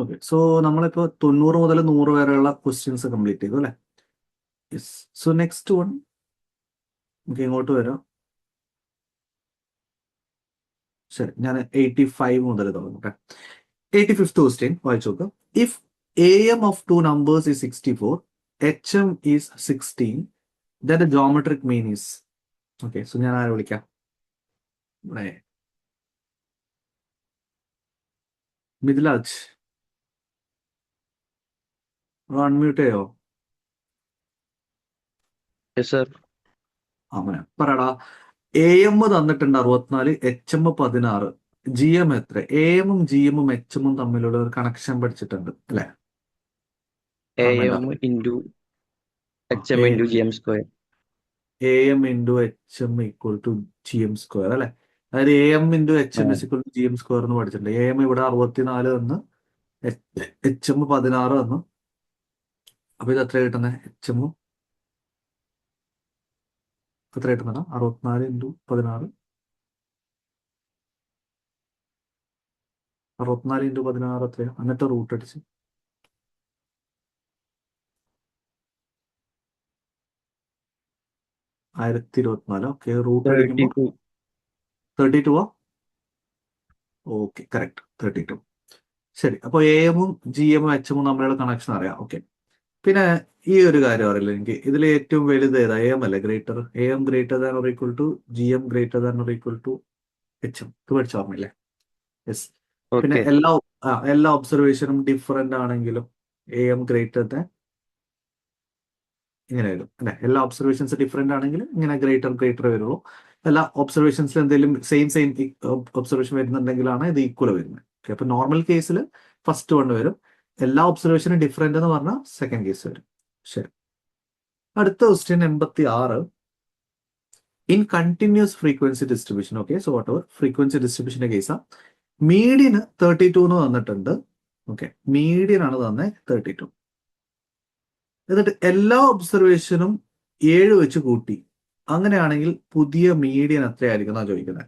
Okay, so നമ്മളിപ്പോൾ 90 മുതൽ 100 വരെയുള്ള ക്വസ്റ്റ്യൻസ് കംപ്ലീറ്റ് ചെയ്തു അല്ലേ? യെസ്. സോ നെക്സ്റ്റ് വൺ നമുക്ക് ഇങ്ങോട്ട് വരാം. ശരി, ഞാൻ 85 മുതൽ തുടങ്ങട്ടെ. 85th ക്വസ്റ്റ്യൻ വായിച്ചു നോക്കാം. If A M of two numbers is 64, H M is 16, then the geometric mean is. Okay, so ഞാൻ ആരെ വിളിക്കാം? ഇവിടെ മിഥിലാജ് അൺമ്യൂട്ട് ചെയ്യോ? സർ അങ്ങനെ പറയടാ. എ എം തന്നിട്ടുണ്ട് 64, എച്ച് എം 16, ജി എം എത്ര? എ എമ്മും ജി എമ്മും എച്ച് എമ്മും തമ്മിലുള്ള ഒരു കണക്ഷൻ പഠിച്ചിട്ടുണ്ട് അല്ലെ? A M into H M into G M square. A M into H M equal to G M square അല്ലെ? അതായത് A M into H M is equal to G M square എന്ന് പഠിച്ചിട്ടുണ്ട്. A M ഇവിടെ 64 തന്ന്, H M 16 തന്നു. അപ്പൊ ഇത് എത്ര കിട്ടുന്നത്? എച്ച് എമ്മും എത്ര കിട്ടുന്നതാണ്? 64 ഇൻറ്റു 16, 64 ഇൻറ്റു 16 എത്രയാ? എന്നിട്ട് റൂട്ട് അടിച്ച് 1024. ഓക്കെ, റൂട്ട് അടിക്കുമ്പോൾ 32. Okay, correct, 32. ശരി, അപ്പോൾ എ എമ്മും ജി എമ്മും എച്ച് എമ്മും തമ്മിലുള്ള കണക്ഷൻ അറിയാം. ഓക്കെ, പിന്നെ ഈ ഒരു കാര്യം അറിയില്ല എനിക്ക്. ഇതിൽ ഏറ്റവും വലുത് ഏതാ? എ എം അല്ലേ greater? A M greater than or equal to G M greater than or equal to H M. ഇത് പഠിച്ച ഓർമ്മയില്ലേ? യെസ്. പിന്നെ എല്ലാ ഒബ്സർവേഷനും ഡിഫറെന്റ് ആണെങ്കിലും എ എം ഗ്രേറ്റർ ദാൻ ഇങ്ങനെ വരും അല്ലെ? എല്ലാ ഒബ്സർവേഷൻസ് ഡിഫറെന്റ് ആണെങ്കിലും ഇങ്ങനെ ഗ്രേറ്റർ വരുള്ളൂ. എല്ലാ ഒബ്സർവേഷൻസിൽ എന്തെങ്കിലും സെയിം ഒബ്സർവേഷൻ വരുന്നുണ്ടെങ്കിലാണ് ഇത് ഈക്വൽ വരുന്നത്. ഓക്കെ, അപ്പൊ നോർമൽ കേസിൽ ഫസ്റ്റ് വൺ വരും. എല്ലാ ഒബ്സർവേഷനും ഡിഫറെന്റ് എന്ന് പറഞ്ഞാൽ സെക്കൻഡ് കേസ് വരും. ശരി, അടുത്ത question 86. In continuous frequency distribution, okay, so whatever frequency ഡിസ്ട്രിബ്യൂഷന്റെ കേസാ. മീഡിയന് 32 എന്ന് തന്നിട്ടുണ്ട്. ഓക്കെ, മീഡിയൻ ആണ് തന്നെ 32. എന്നിട്ട് എല്ലാ ഒബ്സർവേഷനും 7 വെച്ച് കൂട്ടി. അങ്ങനെയാണെങ്കിൽ പുതിയ മീഡിയൻ എത്രയായിരിക്കും എന്നാണ് ചോദിക്കുന്നത്.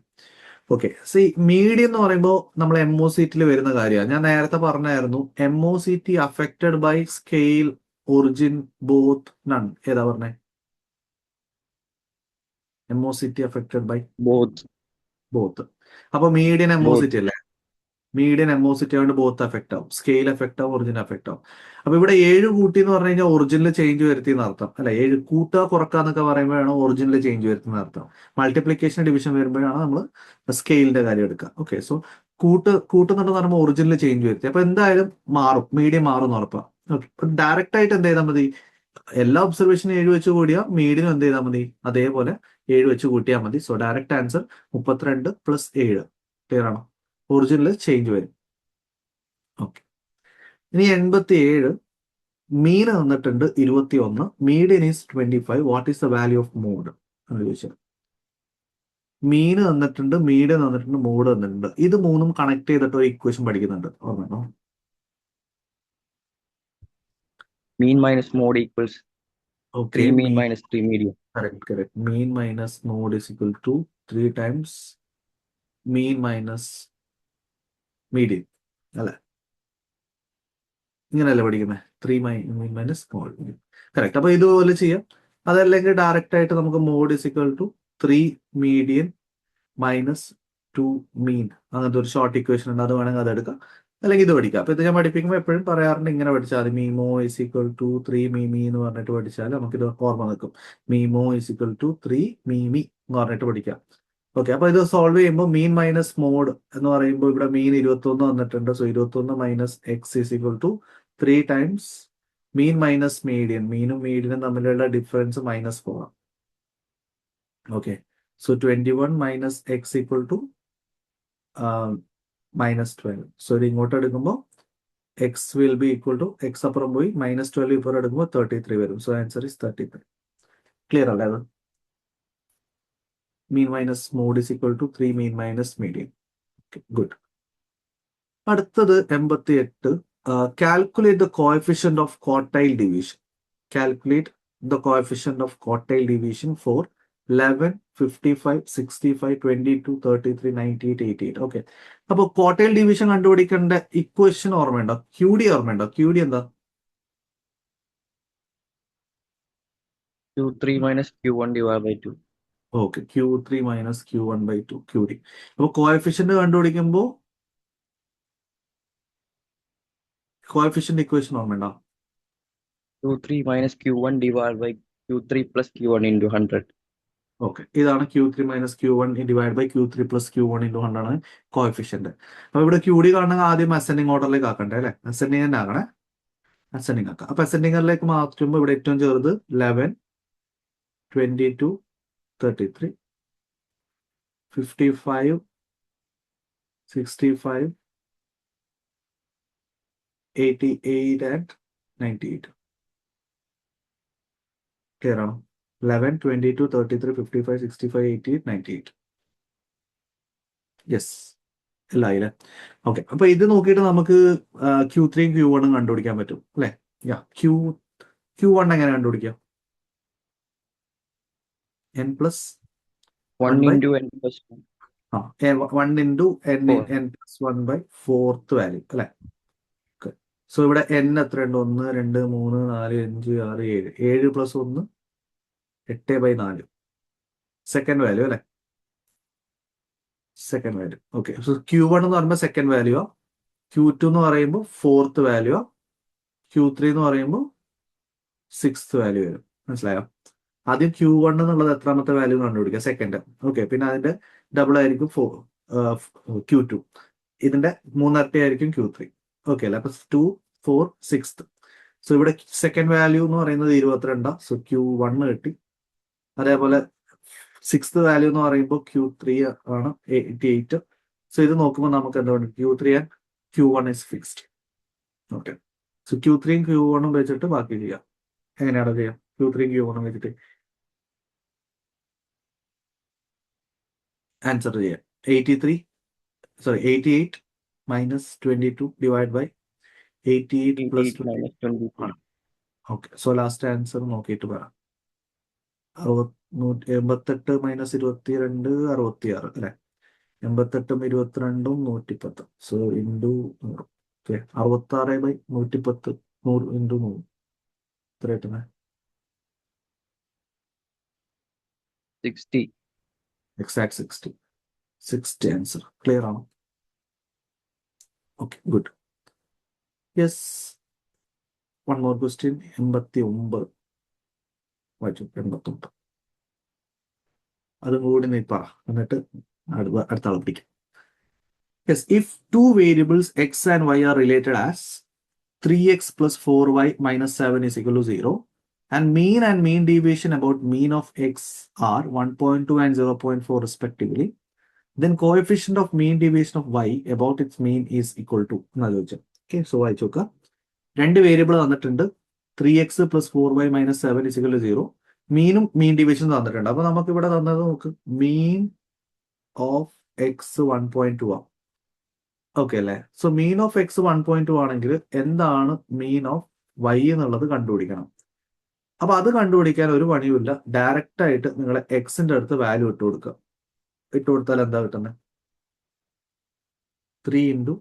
ഓക്കെ, സി മീഡിയൻ എന്ന് പറയുമ്പോൾ നമ്മൾ MOCT വരുന്ന കാര്യമാണ്. ഞാൻ നേരത്തെ പറഞ്ഞായിരുന്നു MOCT affected by scale, origin, both, none. ഏതാ പറഞ്ഞേ? MOCT affected by both. അപ്പൊ മീഡിയൻ MOCT അല്ലേ? മീഡിയൻ MOCT ആയതുകൊണ്ട് ബോത്ത് എഫക്റ്റ് ആവും. സ്കെയിൽ എഫക്റ്റ് ആവും, ഒറിജിൻ എഫക്റ്റ് ആവും. അപ്പൊ ഇവിടെ 7 കൂട്ടി എന്ന് പറഞ്ഞു കഴിഞ്ഞാൽ ഒറിജിനിൽ ചേഞ്ച് വരുത്തി എന്നർത്ഥം അല്ലെ? 7 കൂട്ടുക കുറക്കുക എന്നൊക്കെ പറയുമ്പോഴാണ് ഒറിജിനിൽ ചേഞ്ച് വരുത്തുന്ന അർത്ഥം. മൾട്ടിപ്ലിക്കേഷൻ ഡിവിഷൻ വരുമ്പോഴാണ് നമ്മൾ സ്കെയിലിന്റെ കാര്യം എടുക്കുക. ഓക്കെ, സോ കൂട്ടുന്നുണ്ടെന്ന് പറയുമ്പോൾ ഒറിജിനിൽ ചേഞ്ച് വരുത്തി. അപ്പൊ എന്തായാലും മാറും, മീഡിയം മാറും എന്ന് ഉറപ്പാണ്. ഓക്കെ, അപ്പൊ ഡയറക്റ്റ് ആയിട്ട് എന്ത് ചെയ്താൽ മതി? എല്ലാ ഒബ്സർവേഷനും 7 വെച്ച് കൂടിയാൽ മീഡിയം എന്ത് ചെയ്താൽ മതി? അതേപോലെ 7 വെച്ച് കൂട്ടിയാൽ മതി. So direct answer 32 + 7. ക്ലിയർ ആണോ? ഒറിജിനിൽ ചേഞ്ച് വരും. ഓക്കെ, ഇനി 87. മീൻ തന്നിട്ടുണ്ട് 21, median is 25. What is the value of mode എന്ന് ചോദിച്ചത്. മീൻ തന്നിട്ടുണ്ട്, മീഡിയൻ തന്നിട്ടുണ്ട്, മോഡ് തന്നിട്ടുണ്ട്. ഇത് മൂന്നും കണക്ട് ചെയ്തിട്ട് ഒരു ഇക്വേഷൻ പഠിക്കുന്നുണ്ട്, ഓർമ്മ? Mean minus mode equals 3 mean minus 3 median. Correct. Mean minus mode is equal to 3 times mean minus median അല്ലെ? ഇങ്ങനെയല്ലേ പഠിക്കുന്നത്? 3 മീൻ മൈനസ് മോഡ്. കറക്റ്റ്. അപ്പൊ ഇതുപോലെ ചെയ്യാം. അതല്ലെങ്കിൽ ഡയറക്റ്റ് ആയിട്ട് നമുക്ക് mode is equal to 3 median minus 2 mean. അങ്ങനത്തെ ഒരു ഷോർട്ട് ഇക്വേഷൻ ഉണ്ട്, അത് വേണമെങ്കിൽ അതെടുക്കാം. അല്ലെങ്കിൽ ഇത് പഠിക്കാം. അപ്പൊ ഇത് ഞാൻ പഠിപ്പിക്കുമ്പോൾ എപ്പോഴും പറയാറുണ്ട് ഇങ്ങനെ പഠിച്ചാൽ മതി. മീമോ ഈസ് ഈക്വൽ ടു 3 മീമി എന്ന് പറഞ്ഞിട്ട് പഠിച്ചാൽ നമുക്കിത് ഓർമ്മ നിൽക്കും. മീമോ ഈസ് ഈക്വൽ ടു 3 മീമി എന്ന് പറഞ്ഞിട്ട് പഠിക്കാം. ഓക്കെ, അപ്പൊ ഇത് സോൾവ് ചെയ്യുമ്പോൾ മീൻ മൈനസ് മോഡ് എന്ന് പറയുമ്പോൾ ഇവിടെ മീൻ 21 വന്നിട്ടുണ്ട്. So 21 minus x is equal to 3 times mean minus median. മീനും മീഡിയനും തമ്മിലുള്ള difference -4. Okay, so 21 minus x equal to -12. So ഇത് ഇങ്ങോട്ട് എടുക്കുമ്പോൾ x will be equal to, x അപ്പുറം പോയി -12 ഇപ്പോൾ എടുക്കുമ്പോൾ 33 വരും. So answer is 33. ക്ലിയർ അല്ലേ? അത് mean minus mode is equal to 3 mean minus median. Okay, good. അടുത്തത് 88. Calculate the coefficient of quartile division. Calculate the coefficient of quartile division for 11, 55, 65, 22, 33, 98, 88. Okay. അപ്പോൾ quartile division കണ്ടുപിടിക്കേണ്ട equation ഓർമ്മയുണ്ടോ? QD ഓർമ്മയുണ്ടോ? QD എന്താ? Q3 minus Q1 divided by 2. Okay, Q3 minus Q1/2 QD. അപ്പോൾ coefficient കണ്ടുപിടിക്കുമ്പോൾ coefficient equation ഓർമ്മയുണ്ടോ? Q3 minus Q1 divided by Q3 plus Q1 into 100. ഓക്കെ, ഇതാണ് Q3 minus Q1 divide by Q3 plus Q1 into 100 ആണ് coefficient. അപ്പോൾ ഇവിടെ QD കാണണമെങ്കിൽ ആദ്യം ascending ഓർഡറിലേക്ക് ആക്കണ്ടേ അല്ലേ? അസെൻഡിങ് തന്നെ ആക്കണേ. അസെൻഡിങ് ആക്കാം. അപ്പൊ അസെൻഡിങ്ങിലേക്ക് മാറ്റുമ്പോൾ ഇവിടെ ഏറ്റവും ചെറുത് 11, 22, 33, 55, 65, 88 and 98. ക്ലിയർ ആണോ? 11, 22, 33, 55, 65, 88, 98. യെസ്, ഇല്ല ഇല്ലേ? ഓക്കെ, അപ്പൊ ഇത് നോക്കിയിട്ട് നമുക്ക് Q3 Q1 കണ്ടുപിടിക്കാൻ പറ്റും അല്ലെ? Q1 എങ്ങനെ കണ്ടുപിടിക്കാം? n plus 1 into n plus 1. 1 into n Four. n plus 1/4th value അല്ലെ? സോ ഇവിടെ n എത്രയുണ്ട്? 1, 2, 3, 4, 5, 6, 7. 7 പ്ലസ് 1 8/4 സെക്കൻഡ് വാല്യൂ അല്ലെ? Second value. Okay, so Q1 എന്ന് പറയുമ്പോൾ സെക്കൻഡ് വാല്യൂ, Q2 എന്ന് പറയുമ്പോൾ 4th വാല്യൂ, Q3 എന്ന് പറയുമ്പോൾ 6th വാല്യൂ വരും. മനസ്സിലായോ? ആദ്യം Q1 എന്നുള്ളത് എത്രാമത്തെ വാല്യൂ കണ്ടുപിടിക്കുക? സെക്കൻഡ്. ഓക്കെ, പിന്നെ അതിന്റെ ഡബിൾ ആയിരിക്കും Q2. ഇതിന്റെ മൂന്നിരട്ടി ആയിരിക്കും Q3. ഓക്കെ അല്ലേ? അപ്പൊ 2, 4, 6th. സോ ഇവിടെ സെക്കൻഡ് വാല്യൂ എന്ന് പറയുന്നത് 22. സോ Q1 കിട്ടി. അതേപോലെ 6th വാല്യൂ എന്ന് പറയുമ്പോൾ Q3 ആണ് 88. സോ ഇത് നോക്കുമ്പോൾ നമുക്ക് എന്താണ്? Q3 and Q1 is fixed. Okay, so Q3യും Q1 വെച്ചിട്ട് ബാക്കി ചെയ്യാം. എങ്ങനെയാണ് ചെയ്യാം? Q3യും Q1 വെച്ചിട്ട് ആൻസർ ചെയ്യാം. 88 minus 22 divide by 88 plus 88 minus 22. Okay, so last answer നോക്കിയിട്ട് പറയാം. 88 മൈനസ് 22 66 അല്ലെ? 88 22 110. So into 100. ഓക്കെ, 66/110 100 ഇൻറ്റു 100 എത്ര കിട്ടുന്നത്? 60. Exact 60 answer. ക്ലിയർ ആണോ? Okay, good. Yes, one more question. 89 വായിച്ചു. 89 അതും കൂടി നീ പറ, എന്നിട്ട് അടുത്ത ആളെ പിടിക്കും. Yes, if two variables x and y are related as 3x plus 4y minus 7 is equal to 0 and mean deviation about mean of x are 1.2 and 0.4 respectively, then coefficient of mean deviation of y about its mean is equal to എന്നാണ് ചോദിച്ചത്. Okay, so വായിച്ചു നോക്കുക. രണ്ട് variable തന്നിട്ടുണ്ട്. 3x plus 4y minus 7 is equal to 0. മീനും മീൻ division തന്നിട്ടുണ്ട്. അപ്പൊ നമുക്ക് ഇവിടെ തന്നത് നോക്ക്, മീൻ ഓഫ് എക്സ് 1.2 ആണ്. ഓക്കെ അല്ലേ? സോ മീൻ ഓഫ് എക്സ് 1.2 ആണെങ്കിൽ എന്താണ് മീൻ ഓഫ് വൈ എന്നുള്ളത് കണ്ടുപിടിക്കണം. അപ്പൊ അത് കണ്ടുപിടിക്കാൻ ഒരു പണിയുമില്ല. ഡയറക്റ്റ് ആയിട്ട് നിങ്ങൾ എക്സിന്റെ അടുത്ത് വാല്യൂ ഇട്ട് കൊടുക്കുക. ഇട്ട് കൊടുത്താൽ എന്താ കിട്ടുന്നത്? 3 into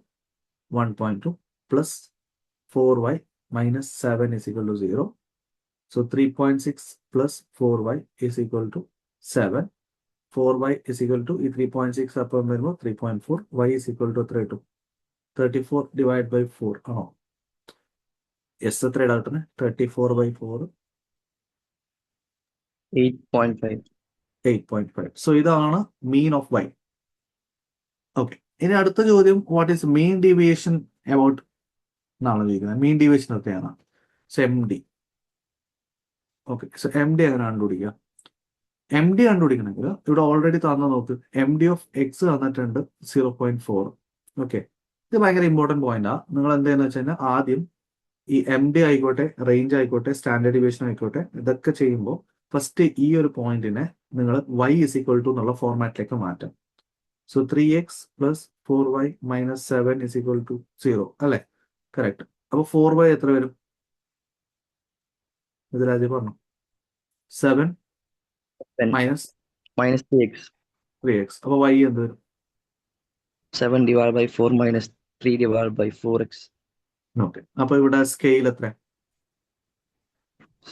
1.2 plus 4y minus 7 is equal to 0. So 3.6 plus 4y is equal to 7. 4y is equal to 3.6 അപ്പം വരുമ്പോൾ 3.4. y is equal to 34 divided by 4 ആണോ? യെസ്, എത്ര കിട്ടുന്നത്? 34/4 8.5. 8.5. സോ ഇതാണ് മീൻ ഓഫ് വൈ. ഓക്കെ, ഇനി അടുത്ത ചോദ്യം, what is mean deviation about എന്നാണ് ചോദിക്കുന്നത്. മീൻ ഡീവിയേഷൻ എത്രയാണ്? So MD. Okay, so MD എങ്ങനെ കണ്ടുപിടിക്കുക? MD കണ്ടുപിടിക്കണമെങ്കിൽ ഇവിടെ ഓൾറെഡി തന്ന നോക്ക്, MD ഓഫ് എക്സ് തന്നിട്ടുണ്ട് 0.4. ഓക്കെ, ഇത് ഭയങ്കര ഇമ്പോർട്ടൻറ്റ് പോയിന്റാ. നിങ്ങൾ എന്താണെന്ന് വെച്ച് കഴിഞ്ഞാൽ ആദ്യം ഈ MD ആയിക്കോട്ടെ, റേഞ്ച് ആയിക്കോട്ടെ, സ്റ്റാൻഡേർഡ് ഡിവിഷൻ ആയിക്കോട്ടെ, ഇതൊക്കെ ചെയ്യുമ്പോൾ ഫസ്റ്റ് ഈ ഒരു പോയിന്റിനെ നിങ്ങൾ y is equal to എന്നുള്ള ഫോർമാറ്റിലേക്ക് മാറ്റാം. So 3x plus 4y minus 7 is equal to 0 അല്ലെ? കറക്റ്റ്. അപ്പൊ 4y എത്ര വരും? ഇതിലാദ്യം പറഞ്ഞു 7 Then minus minus 3x. 3x. അപ്പോൾ y എന്ത് വരും? 7 divided by 4 minus 3 divided by 4x. Okay, അപ്പോൾ ഇവിടെ സ്കെയിൽ എത്ര?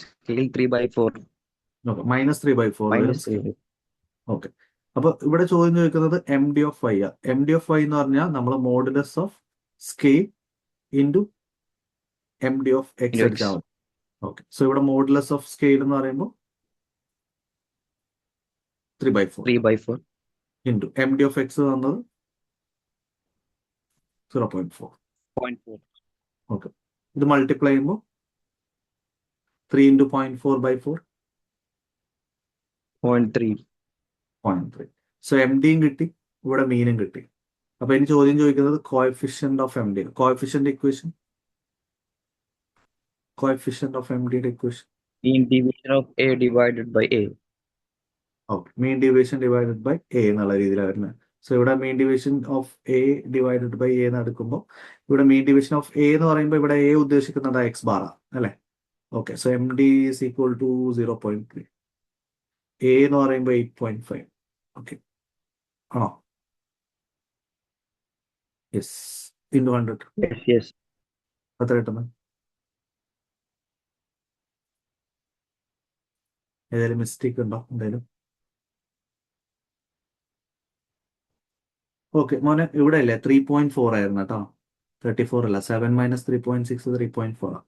Scale 3 by 4 ഓക്കെ, -3/4 വരും minus സ്കെയിൽ. 3. ഓക്കെ, അപ്പോൾ ഇവിടെ ചോദ്യം ചോദിക്കുന്നത് എം ഡി ഓഫ് വൈ ആ. എം ഡി ഓഫ് വൈ എന്ന് പറഞ്ഞാൽ നമ്മൾ modulus of scale into M D of X Into x. എടുത്താൽ മതി. ഓക്കെ, സോ ഇവിടെ മോഡുലസ് ഓഫ് സ്കെയിൽ എന്ന് പറയുമ്പോൾ 3/4 3 by 4. Into M D of X തന്നത് 0.4. 0.4. ഓക്കെ, ഇത് മൾട്ടിപ്ലൈ ചെയ്യുമ്പോൾ 3 ഇൻറ്റു 0.4/4 0.3. 0.3. സോ എം ഡിയും കിട്ടി, ഇവിടെ മീനും കിട്ടി. അപ്പൊ ഇനി ചോദ്യം ചോദിക്കുന്നത് coefficient of M D. Coefficient equation, coefficient of M ഡിയുടെ equation. Mean deviation of a divided by a. Okay, mean division divided by a എന്നുള്ള രീതിയിലാണ് വരുന്നത്. സോ ഇവിടെ mean division of a divided by a എന്ന് എടുക്കുമ്പോൾ ഇവിടെ mean division of A എന്ന് പറയുമ്പോൾ ഇവിടെ എ ഉദ്ദേശിക്കുന്നത് എക്സ് ബാർ അല്ലേ? Okay, so M D is equal to 0.3. A എന്ന് പറയുമ്പോൾ 8.5. ഓക്കെ ആണോ? Yes, into 100 Yes, yes. എത്ര കിട്ടുന്നത്? ഏതായാലും മിസ്റ്റേക്ക് ഉണ്ടോ എന്തായാലും? ഓക്കെ മോനെ, ഇവിടെ അല്ലേ 3.4 ആയിരുന്നു കേട്ടോ, 34 അല്ല. 7 - 3.6 3.4 ആ.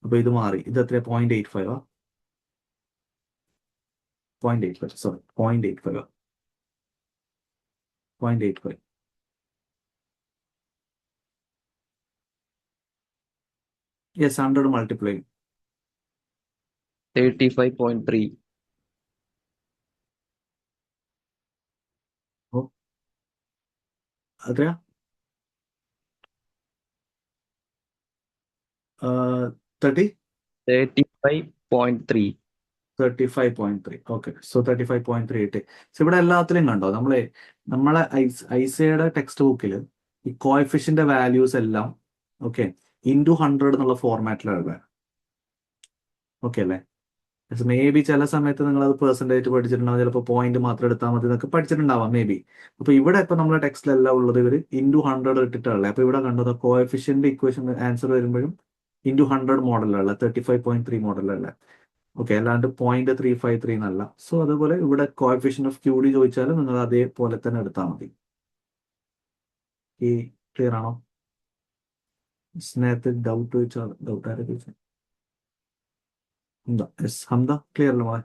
അപ്പൊ ഇത് മാറി, ഇത് എത്ര? 0.85 ആ. 0.85, സോറി 0.85 0.85. Yes, 100 multiply 35.3. എത്രയാ? 30 35.3. 35.3. ഓക്കെ, സോ 35.3 കിട്ടി. സോ ഇവിടെ എല്ലാത്തിലും കണ്ടോ, നമ്മളെ ഐസയുടെ ടെക്സ്റ്റ് ബുക്കിൽ ഈ കോഎഫിഷ്യന്റ് വാല്യൂസ് എല്ലാം ഓക്കെ ഇൻറ്റു 100 എന്നുള്ള ഫോർമാറ്റിലാണ്. ഓക്കെ അല്ലേ? മേ ബി ചില സമയത്ത് നിങ്ങൾ അത് പെർസെൻറ്റേജ് പഠിച്ചിട്ടുണ്ടാവും, ചിലപ്പോൾ പോയിന്റ് മാത്രം എടുത്താൽ മതി എന്നൊക്കെ പഠിച്ചിട്ടുണ്ടാവാം മേ ബി. അപ്പൊ ഇവിടെ ഇപ്പൊ നമ്മുടെ ടെക്സ്റ്റിലെല്ലാം ഉള്ളത് ഇവർ ഇൻറ്റു 100 ഇട്ടിട്ടുള്ളത്. അപ്പൊ ഇവിടെ കണ്ടത് കോഎഫിഷ്യന്റ് ഇക്വേഷൻ ആൻസർ വരുമ്പോഴും ഇൻറ്റു 100 മോഡലുള്ള 35.3 മോഡലുള്ള. ഓക്കെ, അല്ലാണ്ട് 0.353 എന്നല്ല. സോ അതുപോലെ ഇവിടെ കോഎഫിഷ്യൻ ഓഫ് ക്യൂ ഡി ചോദിച്ചാലും നിങ്ങൾ അതേപോലെ തന്നെ എടുത്താൽ മതി. ഈ ക്ലിയർ ആണോ? നേരത്തെ ഡൗട്ട് ചോദിച്ചാൽ ഡൗട്ട് ആരെ ചോദിച്ചാൽ എന്താ? യെസ്, ഹംദ ക്ലിയർ അല്ലേ മോളെ?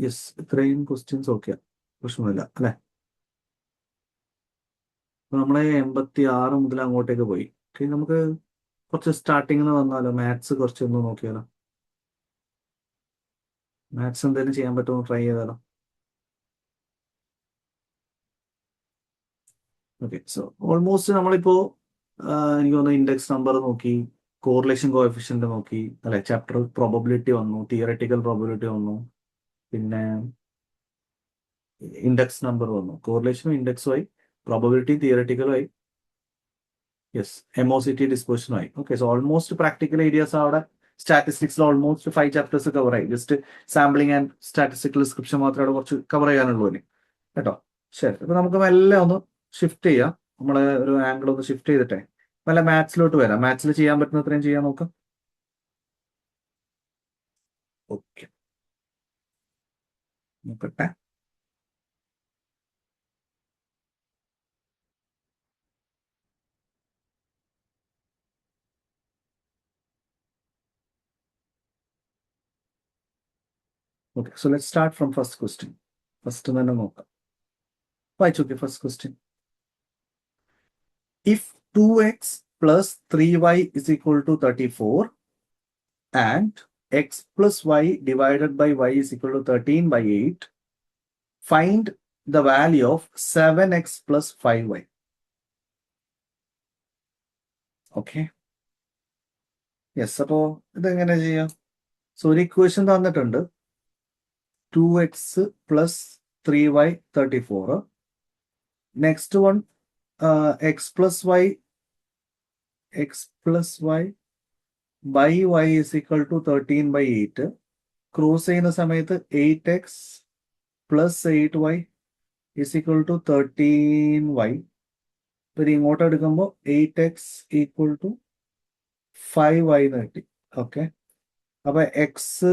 യെസ്, ഇത്രയും ക്വസ്റ്റ്യൻസ് ഓക്കെ, പ്രശ്നമില്ല അല്ലേ? അപ്പൊ നമ്മളെ 86 മുതൽ അങ്ങോട്ടേക്ക് പോയി. ഓക്കെ, നമുക്ക് കുറച്ച് സ്റ്റാർട്ടിങ്ങിൽ വന്നാലോ? മാത്സ് കുറച്ചൊന്ന് നോക്കിയാലോ? മാത്സ് എന്തെങ്കിലും ചെയ്യാൻ പറ്റുമോ? ട്രൈ ചെയ്താലോ? ഓക്കെ, സോ ഓൾമോസ്റ്റ് നമ്മളിപ്പോ എനിക്ക് തോന്നുന്നു ഇൻഡെക്സ് നമ്പർ നോക്കി, കോറിലേഷൻ കോഎഫിഷ്യന്റ് നോക്കി അല്ലെ, ചാപ്റ്റർ പ്രോബബിലിറ്റി വന്നു, തിയററ്റിക്കൽ പ്രോബബിലിറ്റി വന്നു, പിന്നെ ഇൻഡെക്സ് നമ്പർ വന്നു, കോറിലേഷനും ഇൻഡെക്സുമായി, പ്രോബബിലിറ്റി തിയററ്റിക്കലുമായി, യെസ് എംഒസിറ്റി ഡിസ്പോഷനുമായി. Okay, so almost practical areas അവിടെ സ്റ്റാറ്റിസ്റ്റിക്സിൽ ഓൾമോസ്റ്റ് 5 ചാപ്റ്റേഴ്സ് കവർ ആയി. Just sampling and statistical description മാത്രമേ അവിടെ കുറച്ച് കവർ ചെയ്യാനുള്ളൂ കേട്ടോ. ശരി, അപ്പൊ നമുക്ക് മെല്ലെ ഒന്ന് ഷിഫ്റ്റ് ചെയ്യാം. നമ്മളെ ഒരു ആംഗിൾ ഒന്ന് ഷിഫ്റ്റ് ചെയ്തിട്ടെ നല്ല മാത്സിലോട്ട് വരാം. മാത്സിൽ ചെയ്യാൻ പറ്റുന്ന അത്രയും ചെയ്യാൻ നോക്കാം. ഓക്കെ, നോക്കട്ടെ. Okay, so let's start from first question. First തന്നെ നോക്കാം. വായിച്ചു നോക്കി first question. If 2x plus 3y is equal to 34 and x plus y divided by y is equal to 13/8, find the value of 7x plus 5y. Okay. Yes, അപ്പോൾ ഇതെങ്ങനെ ചെയ്യാം? So ഒരു equation തന്നിട്ടുണ്ട്, 2x plus 3y 34. Next one, x plus y x plus y by y is equal to 13/8. Cross ചെയ്യുന്ന സമയത്ത് 8x plus 8y is equal to 13y. ഇപ്പൊ ഇത് ഇങ്ങോട്ട് എടുക്കുമ്പോൾ 8x ഈക്വൽ ടു 5y എന്ന് കിട്ടി. ഓക്കെ, അപ്പൊ X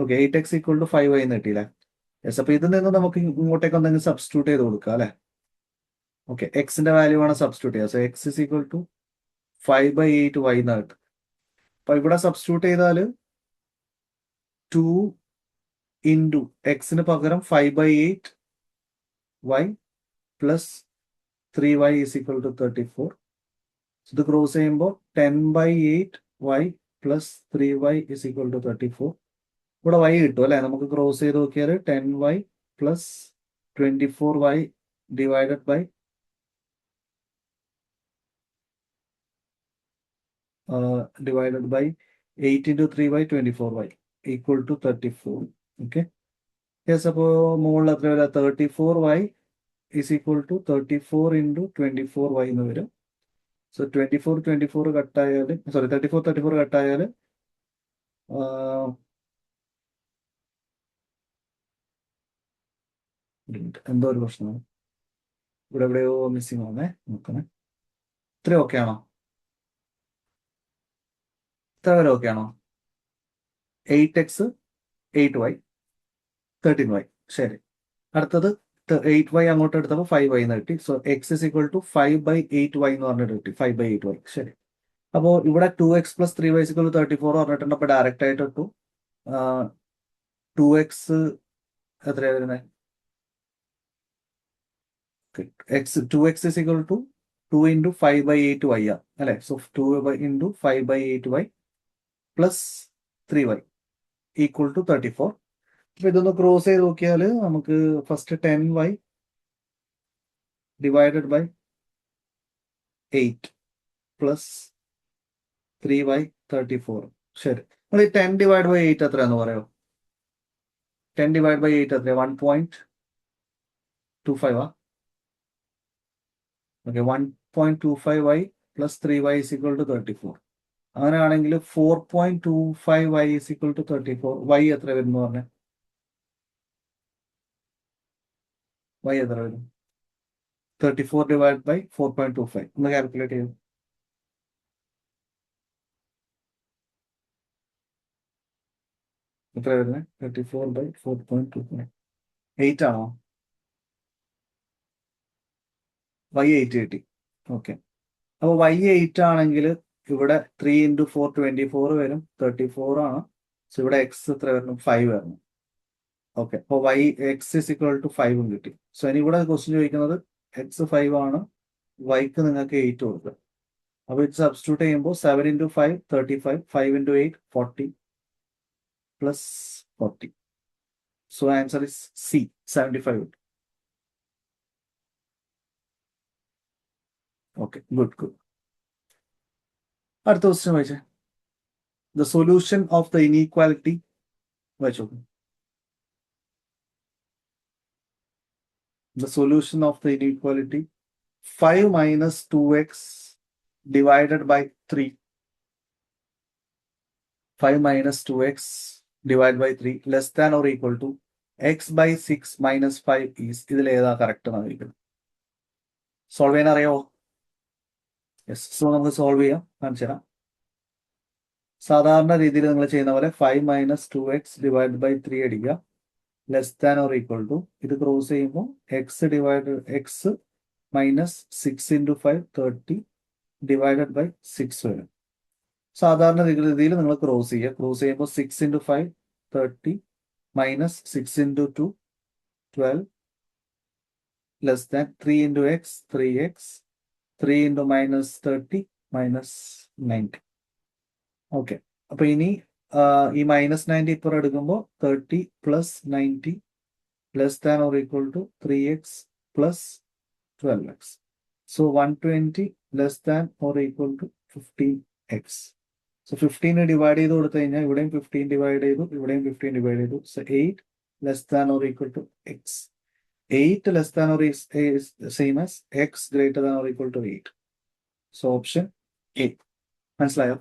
okay 8x equal to 5y എന്ന് കിട്ടിയില്ലേ? യെസ്. അപ്പൊ ഇതിൽ നിന്ന് നമുക്ക് ഇങ്ങോട്ടേക്ക് എന്തെങ്കിലും സബ്സ്റ്റിറ്റ്യൂട്ട് ചെയ്ത് കൊടുക്കാം അല്ലെ? ഓക്കെ, എക്സിന്റെ വാല്യൂ ആണ് സബ്സ്റ്റിറ്റ്യൂട്ട് ചെയ്യുക. So x is equal to 5/8y എന്ന് കിട്ടും. അപ്പൊ ഇവിടെ സബ്സ്റ്റിറ്റ്യൂട്ട് ചെയ്താൽ 2 ഇൻറ്റു എക്സിന് പകരം 5/8y plus 3y is equal to 34. ഇത് ക്രോസ് ചെയ്യുമ്പോൾ 10/8y plus 3y is equal to 34. ഇവിടെ y കിട്ടും അല്ലെ? നമുക്ക് ക്രോസ് ചെയ്ത് നോക്കിയാൽ 10y plus 24y divided by 8 into 3y 24y equal to 34. Okay, yes. അപ്പോൾ മുകളിൽ എത്ര വരിക? 34y is equal to 34 into 24y എന്ന് വരും. സോ 24 കട്ടായാൽ 34 കട്ടായാൽ എന്തോ ഒരു പ്രശ്നമാണ് ഇവിടെ, എവിടെയോ മിസ്സിംഗ് ആണേ. നോക്കണേ, ഇത്ര ഓക്കെ ആണോ? ഇത്ര വരെ ഓക്കെ ആണോ? 8x 8y 13y. ശരി, അടുത്തത് 8y അങ്ങോട്ട് എടുത്തപ്പോൾ 5y എന്ന് കിട്ടി. So x is equal to 5/8y എന്ന് പറഞ്ഞിട്ട് കിട്ടി. 5/8y. ശരി, അപ്പോൾ ഇവിടെ 2x plus 3y is equal to 34 പറഞ്ഞിട്ടുണ്ട്. അപ്പോൾ ഡയറക്റ്റ് ആയിട്ട് ഇട്ടു 2x എത്രയാണ് വരുന്നത്? 2x is equal to 2 into 5/8y ആണ് അല്ലെ? So 2 into 5/8y plus 3y equal to 34. അപ്പൊ ഇതൊന്ന് ക്രോസ് ചെയ്ത് നോക്കിയാൽ നമുക്ക് first 10y divided by 8 plus 3y 34. ശരി, നമ്മൾ ഈ 10 ഡിവൈഡ് ബൈ 8 എത്രയാന്ന് പറയോ? 10 ഡിവൈഡ് ബൈ 8 എത്രയാ? 1.25 ആ? Okay, 1.25y plus 3y is equal to 34. അങ്ങനെയാണെങ്കിൽ 4.25y is equal to 34. y എത്ര വരും എന്ന് പറഞ്ഞേ? y എത്ര വരും? 34 ഡിവൈഡ് ബൈ 4.25. ഒന്ന് കാൽക്കുലേറ്റ് ചെയ്തു. എത്ര വരുന്നത്? 34/4.25. 8 ആണോ? y 8 കിട്ടി. ഓക്കെ, അപ്പോൾ y 8 ആണെങ്കിൽ ഇവിടെ 3 ഇൻറ്റു 4 24 വരും. 34 ആണ്. സോ ഇവിടെ എക്സ് എത്ര വരണം? 5 വരണം. ഓക്കെ, അപ്പോൾ എക്സ് ഇസ് ഈക്വൽ ടു 5 കിട്ടി. സോ ഇനി ഇവിടെ ക്വസ്റ്റ്യൻ ചോദിക്കുന്നത് എക്സ് 5 ആണ്, വൈക്ക് നിങ്ങൾക്ക് 8 കൊടുക്കുക. അപ്പോൾ ഇത് സബ്സ്റ്റിറ്റ്യൂട്ട് ചെയ്യുമ്പോൾ 7 into 5 35, 5 into 8 40 plus 40. So answer is C 75. Okay, good. അടുത്ത ക്വസ്റ്റ്യൻ വായിച്ചേ. The solution of the inequality വായിച്ചോ. The solution of the inequality 5 minus 2x divided by 3. 5 minus 2x divided by 3 less than or equal to x by 6 minus 5 is. ഇതിൽ ഏതാ correct എന്നായിരിക്കും? Solve ചെയ്യാൻ അറിയാമോ? Yes. So നമുക്ക് solve ചെയ്യാം, കാണിച്ചു തരാം. സാധാരണ രീതിയിൽ നിങ്ങൾ ചെയ്യുന്ന പോലെ 5 minus 2x divided by 3 അടിക്കുക, less than or equal to, ഇത് ക്രോസ് ചെയ്യുമ്പോൾ x minus 6 into 5 30 divided by 6 വരും. സാധാരണ രീതിയിൽ നിങ്ങൾ ക്രോസ് ചെയ്യുക. ക്രോസ് ചെയ്യുമ്പോൾ 6 into 5 30 minus 6 into 2 12 less than 3 into x 3x 3 into minus 30 minus 90. Okay, അപ്പൊ ഇനി ഈ മൈനസ് 90 ഇപ്പോൾ എടുക്കുമ്പോൾ 30 plus 90 less than or equal to 3x plus 12x. So 120 less than or equal to 15x. So 15 divide ചെയ്ത് കൊടുത്തു കഴിഞ്ഞാൽ ഇവിടെയും 15 divide ചെയ്തു, ഇവിടെയും 15 ഡിവൈഡ് ചെയ്തു. So 8 less than or equal to x. 8 less than or is same as x greater than or equal to 8. So option A. മനസ്സിലായോ?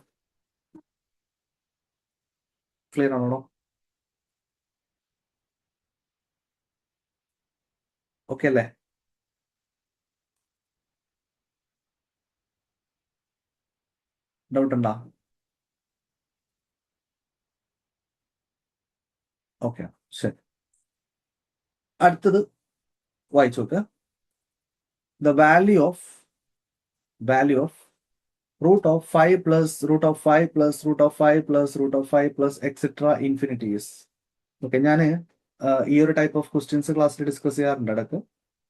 Clear ആണോ? Okay അല്ലേ? ഡൗട്ട് ഉണ്ടോ? ഓക്കെ, ശരി. അടുത്തത് വായിച്ചു നോക്കുക. The value of root of 5 plus root of 5 plus root of 5 plus root of 5 plus etc. infinity is. Okay, ഞാൻ ഈ ഒരു ടൈപ്പ് ഓഫ് ക്വസ്റ്റ്യൻസ് ക്ലാസ്സിൽ ഡിസ്കസ് ചെയ്യാറുണ്ട് ഇടക്ക്.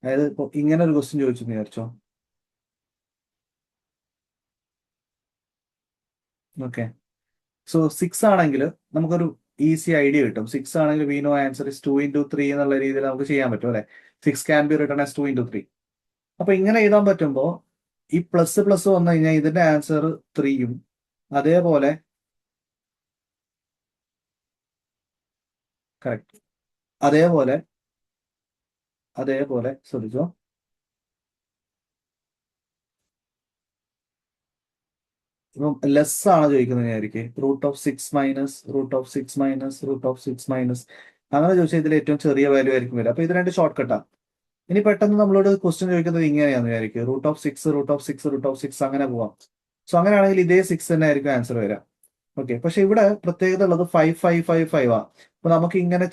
അതായത് ഇപ്പോൾ ഇങ്ങനെ ഒരു ക്വസ്റ്റ്യൻ ചോദിച്ചു എന്ന് വിചാരിച്ചോ. ഓക്കെ, സോ 6 ആണെങ്കിൽ നമുക്കൊരു ഈസി ഐഡിയ കിട്ടും. 6 ആണെങ്കിൽ we know answer is 2 into 3 എന്നുള്ള രീതിയിൽ നമുക്ക് ചെയ്യാൻ പറ്റും അല്ലെ. 6 can be written as 2 into 3. അപ്പൊ ഇങ്ങനെ എഴുതാൻ പറ്റുമ്പോൾ ഈ പ്ലസ് പ്ലസ് വന്നു കഴിഞ്ഞാൽ ഇതിന്റെ ആൻസർ 3യും അതേപോലെ കറക്റ്റ് അതേപോലെ ശ്രദ്ധിച്ചോ, ഇപ്പം ലെസ് ആണ് ചോദിക്കുന്നത് വിചാരിക്കും. Root of 6 minus root of 6 minus root of 6 minus അങ്ങനെ ചോദിച്ചാൽ ഇതിൽ ഏറ്റവും ചെറിയ വാല്യൂ ആയിരിക്കും വരിക. അപ്പൊ ഇത് രണ്ട് ഷോർട്ട് കട്ടാ. ഇനി പെട്ടെന്ന് നമ്മളോട് ക്വസ്റ്റ്യൻ ചോദിക്കുന്നത് ഇങ്ങനെയാണെന്ന് വിചാരിക്കും. Root of 6 root of 6 root of 6 അങ്ങനെ പോവാം. സോ അങ്ങനെയാണെങ്കിൽ ഇതേ 6 തന്നെ ആയിരിക്കും ആൻസർ വരാം. ഓക്കെ, പക്ഷെ ഇവിടെ പ്രത്യേകത ഉള്ളത് 5 5 5 5 ആ. അപ്പൊ നമുക്ക് ഇങ്ങനെ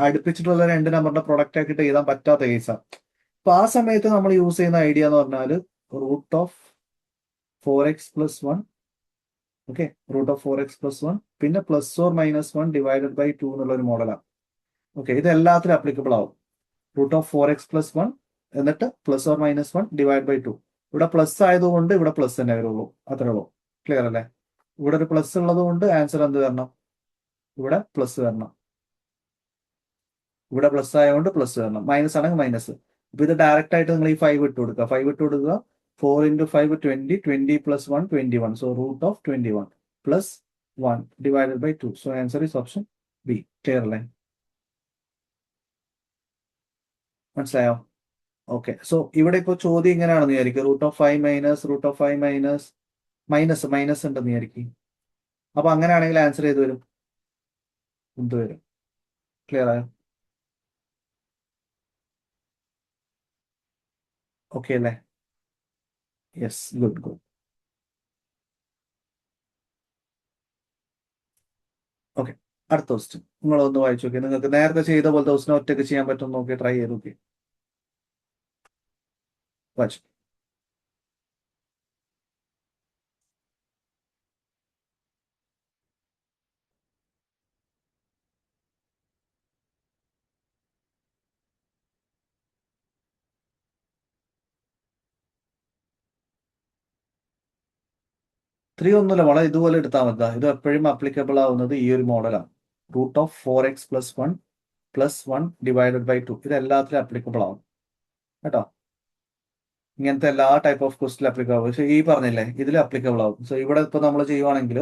അടുപ്പിച്ചിട്ടുള്ള രണ്ട് നമ്പറിന്റെ പ്രൊഡക്റ്റ് ആക്കിയിട്ട് എഴുതാൻ പറ്റാത്ത കേസാണ്. അപ്പൊ ആ സമയത്ത് നമ്മൾ യൂസ് ചെയ്യുന്ന ഐഡിയ എന്ന് പറഞ്ഞാൽ root of 4x plus 1. Okay, root of 4x plus 1 പിന്നെ plus or minus 1 divided by 2 എന്നുള്ള ഒരു മോഡലാണ്. ഓക്കെ, ഇത് എല്ലാത്തിലും അപ്ലിക്കബിൾ ആവും. റൂട്ട് ഓഫ് 4x plus 1 എന്നിട്ട് plus or minus 1 divide by 2. ഇവിടെ പ്ലസ് ആയതുകൊണ്ട് ഇവിടെ പ്ലസ് തന്നെ വരുള്ളൂ, അത്രേ ഉള്ളൂ. ക്ലിയർ അല്ലേ? ഇവിടെ ഒരു പ്ലസ് ഉള്ളത് കൊണ്ട് ആൻസർ എന്ത് വരണം? ഇവിടെ പ്ലസ് വരണം. ഇവിടെ പ്ലസ് ആയതുകൊണ്ട് പ്ലസ് വരണം, മൈനസ് ആണെങ്കിൽ മൈനസ്. അപ്പൊ ഇത് ഡയറക്റ്റ് ആയിട്ട് നിങ്ങൾ ഈ 5 ഇട്ട് കൊടുക്കുക. 5 ഇട്ട് കൊടുക്കുക. 4 into 5 20, 20 plus 1 21. So root of 21 plus 1 divided by 2. So answer is option B. Clear അല്ലേ? മനസ്സിലായോ? ഓക്കെ, സോ ഇവിടെ ഇപ്പോൾ ചോദ്യം ഇങ്ങനെയാണെന്ന് വിചാരിക്കും. Root of 5 minus root of 5 minus minus ഉണ്ടെന്ന് വിചാരിക്കും. അപ്പൊ അങ്ങനെയാണെങ്കിൽ ആൻസർ ചെയ്ത് വരും, എന്ത് വരും? ക്ലിയർ ആയോ? ഓക്കെ അല്ലേ? Yes, good. ഓക്കെ, അടുത്ത ക്വസ്റ്റ്യൻ നിങ്ങളൊന്ന് വായിച്ചു നോക്കി. നിങ്ങൾക്ക് നേരത്തെ ചെയ്ത പോലത്തെ ക്വസ്റ്റ്യൻ ഒറ്റയ്ക്ക് ചെയ്യാൻ പറ്റും നോക്കി ട്രൈ ചെയ്ത് നോക്കി. വായിച്ചു. ത്രീ ഒന്നുമില്ല, വളരെ ഇതുപോലെ എടുത്താൽ മതി. ഇത് എപ്പോഴും അപ്ലിക്കബിൾ ആവുന്നത് ഈ ഒരു മോഡലാണ്. Root of 4x plus 1 plus 1 divided by 2. ഇത് എല്ലാത്തിലും അപ്ലിക്കബിൾ ആവും കേട്ടോ. ഇങ്ങനത്തെ എല്ലാ ടൈപ്പ് ഓഫ് ക്വസ്റ്റിൽ അപ്ലിക്കബിൾ ആവും. പക്ഷേ ഈ പറഞ്ഞില്ലേ, ഇതിൽ അപ്ലിക്കബിൾ ആവും. സോ ഇവിടെ ഇപ്പൊ നമ്മൾ ചെയ്യുവാണെങ്കിൽ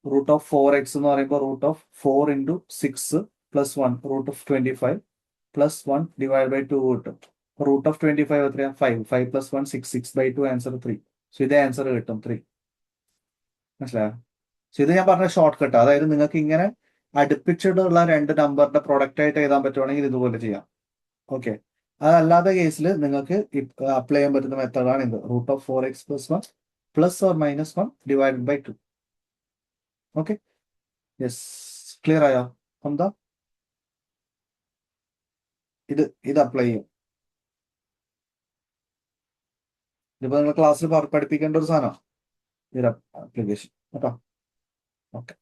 റൂട്ട് ഓഫ് 4x എന്ന് പറയുമ്പോൾ root of 4 into 6 plus 1 root of 25 plus 1 divide by 2 കിട്ടും. റൂട്ട് ഓഫ് 25 എത്രയാ? 5 plus 1 6 6 by 2 ആൻസർ 3. സോ ഇതേ ആൻസർ കിട്ടും 3. മനസ്സിലായോ? സോ ഇത് ഞാൻ പറഞ്ഞ ഷോർട്ട് കട്ട്. അതായത് നിങ്ങൾക്ക് ഇങ്ങനെ അടുപ്പിച്ചിട്ടുള്ള രണ്ട് നമ്പറിന്റെ പ്രൊഡക്റ്റ് ആയിട്ട് എഴുതാൻ പറ്റുവാണെങ്കിൽ ഇതുപോലെ ചെയ്യാം. ഓക്കെ, അതല്ലാത്ത കേസിൽ നിങ്ങൾക്ക് അപ്ലൈ ചെയ്യാൻ പറ്റുന്ന മെത്തേഡാണ് ഇത്. Root of 4x plus 1 plus or minus 1 divided by 2. Okay, yes, clear ആയോ? എന്താ ഇത് അപ്ലൈ ചെയ്യും. ഇതിപ്പോ നിങ്ങൾ ക്ലാസ്സിൽ പഠിപ്പിക്കേണ്ട ഒരു സാധനമാണ് ഇത് ആപ്ലിക്കേഷൻ കേട്ടോ. ഓക്കെ,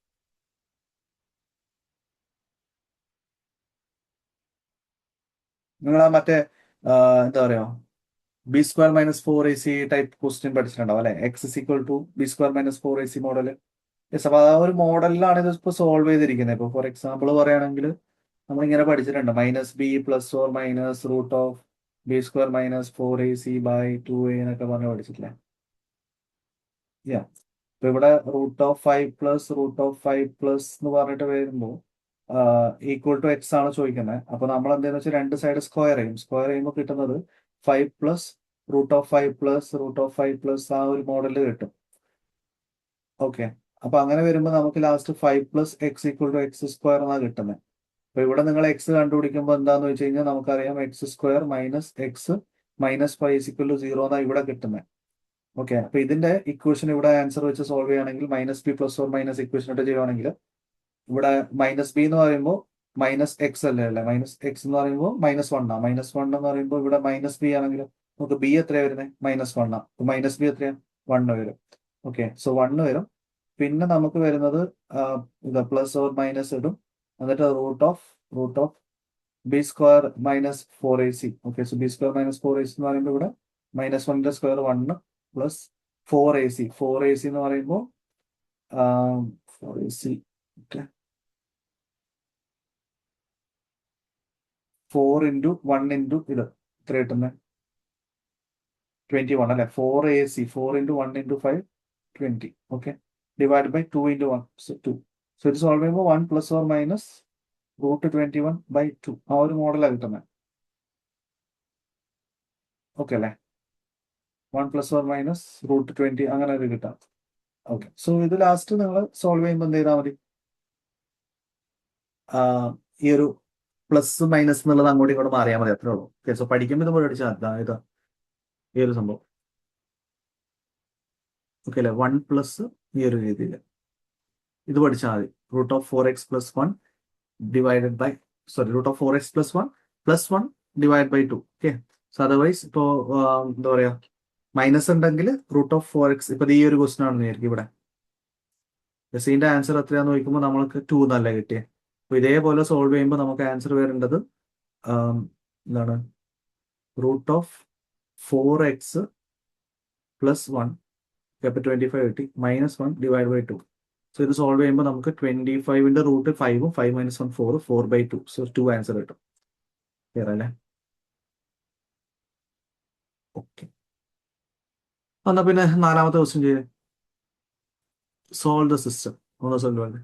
നിങ്ങൾ ആ മറ്റേ എന്താ പറയാ B square minus 4ac type question പഠിച്ചിട്ടുണ്ടാവും അല്ലെ. X is equal to B square minus 4ac model. Yes, അപ്പൊ ആ ഒരു മോഡലിലാണ് ഇത് ഇപ്പൊ സോൾവ് ചെയ്തിരിക്കുന്നത്. ഇപ്പൊ ഫോർ എക്സാമ്പിൾ പറയുകയാണെങ്കിൽ നമ്മളിങ്ങനെ പഠിച്ചിട്ടുണ്ട് minus b plus or minus root of b square minus 4ac by 2a എന്നൊക്കെ പറഞ്ഞ് പഠിച്ചിട്ടില്ലേ? യാ, ഇപ്പൊ ഇവിടെ root of 5 plus root of 5 plus എന്ന് പറഞ്ഞിട്ട് വരുമ്പോൾ ഈക്വൽ ടു എക്സ് ആണ് ചോദിക്കുന്നത്. അപ്പൊ നമ്മൾ എന്താണെന്ന് വെച്ചാൽ രണ്ട് സൈഡ് സ്ക്വയർ ചെയ്യും. സ്ക്വയർ ചെയ്യുമ്പോൾ കിട്ടുന്നത് 5 പ്ലസ് √5 പ്ലസ് √5 പ്ലസ് ആ ഒരു മോഡലിൽ കിട്ടും. ഓക്കെ, അപ്പൊ അങ്ങനെ വരുമ്പോൾ നമുക്ക് last 5 plus x equal to x square എന്നാണ് കിട്ടുന്നത്. അപ്പൊ ഇവിടെ നിങ്ങൾ എക്സ് കണ്ടുപിടിക്കുമ്പോൾ എന്താന്ന് വെച്ച് കഴിഞ്ഞാൽ നമുക്കറിയാം x square minus x minus 5 equal to 0 എന്നാണ് ഇവിടെ കിട്ടുന്നത്. ഓക്കെ, അപ്പൊ ഇതിന്റെ ഇക്വേഷൻ ഇവിടെ ആൻസർ വെച്ച് സോൾവ് ചെയ്യുകയാണെങ്കിൽ minus b plus or minus equation ഇട്ട് ചെയ്യുകയാണെങ്കിൽ ഇവിടെ മൈനസ് ബി എന്ന് പറയുമ്പോൾ മൈനസ് എക്സ് അല്ലേ മൈനസ് എക്സ് എന്ന് പറയുമ്പോൾ -1 ആണ്. -1 എന്ന് പറയുമ്പോൾ ഇവിടെ മൈനസ് ബി ആണെങ്കിൽ നമുക്ക് ബി എത്രയാണ് വരുന്നത്? -1 ആണ്. അപ്പൊ മൈനസ് ബി എത്രയാണ്? 1 വരും. ഓക്കെ, സോ 1 വരും. പിന്നെ നമുക്ക് വരുന്നത് ഇത് പ്ലസ് ഓർ മൈനസ് ഇടും. എന്നിട്ട് root of b square minus 4ac. Okay, so b square minus 4ac എന്ന് പറയുമ്പോൾ ഇവിടെ -1ന്റെ സ്ക്വയർ 1 പ്ലസ് 4ac. 4ac എന്ന് പറയുമ്പോൾ 4ac. ഓക്കെ, 4 ഇൻറ്റു 1 ഇൻറ്റു ഇത് എത്ര കിട്ടുന്നത്? 21 അല്ലെ. 4ac 4 into 1 into 5 20. Okay, divide by 2 into 1 so 2. So ഇത് സോൾവ് ചെയ്യുമ്പോൾ 1 പ്ലസ് ഓർ മൈനസ് √21/2 ആ ഒരു മോഡലാണ് കിട്ടുന്നത്. ഓക്കെ അല്ലേ, 1 പ്ലസ് ഓർ മൈനസ് √20 അങ്ങനെ ഒരു കിട്ടാം. ഓക്കെ, സോ ഇത് ലാസ്റ്റ് നിങ്ങൾ സോൾവ് ചെയ്യുമ്പോൾ എന്ത് ചെയ്താൽ മതി? ഈ ഒരു പ്ലസ് മൈനസ് എന്നുള്ളത് അങ്ങോട്ടും ഇങ്ങോട്ടും മാറിയാൽ മതി, അത്രേ ഉള്ളൂ. ഓക്കെ, സോ പഠിക്കുമ്പോൾ ഇത് പഠിച്ചാൽ ഇത് ഈ ഒരു സംഭവം. ഓക്കെ അല്ലേ, 1 പ്ലസ് ഈ ഒരു രീതിയിൽ ഇത് പഠിച്ചാൽ മതി. √4x + 1 divided by √4x + 1 + 1 divide by 2. Okay, so otherwise ഇപ്പോൾ എന്താ പറയാ, മൈനസ് ഉണ്ടെങ്കിൽ √4x ഇപ്പൊ ഈ ഒരു ക്വസ്റ്റൻ ആണെന്ന് വിചാരിക്കും. ഇവിടെ സീന്റെ ആൻസർ എത്രയാന്ന് ചോദിക്കുമ്പോൾ നമ്മൾക്ക് 2 എന്നല്ല കിട്ടിയത്. അപ്പൊ ഇതേപോലെ സോൾവ് ചെയ്യുമ്പോൾ നമുക്ക് ആൻസർ വരേണ്ടത് എന്താണ്? √4x + 1 അപ്പൊ 25 കിട്ടി, -1 ഡിവൈഡ് ബൈ 2. സോ ഇത് സോൾവ് ചെയ്യുമ്പോൾ നമുക്ക് 25ന്റെ റൂട്ട് 5ഉം 5 - 1 4 4/2. സോ 2 ആൻസർ കിട്ടും. ക്ലിയർ അല്ലേ? ഓക്കെ, എന്നാ പിന്നെ നാലാമത്തെ ക്വസ്റ്റ്യൻ ചെയ്യേ. Solve the system. ഒന്ന് സോൾവ് ചെയ്യേ.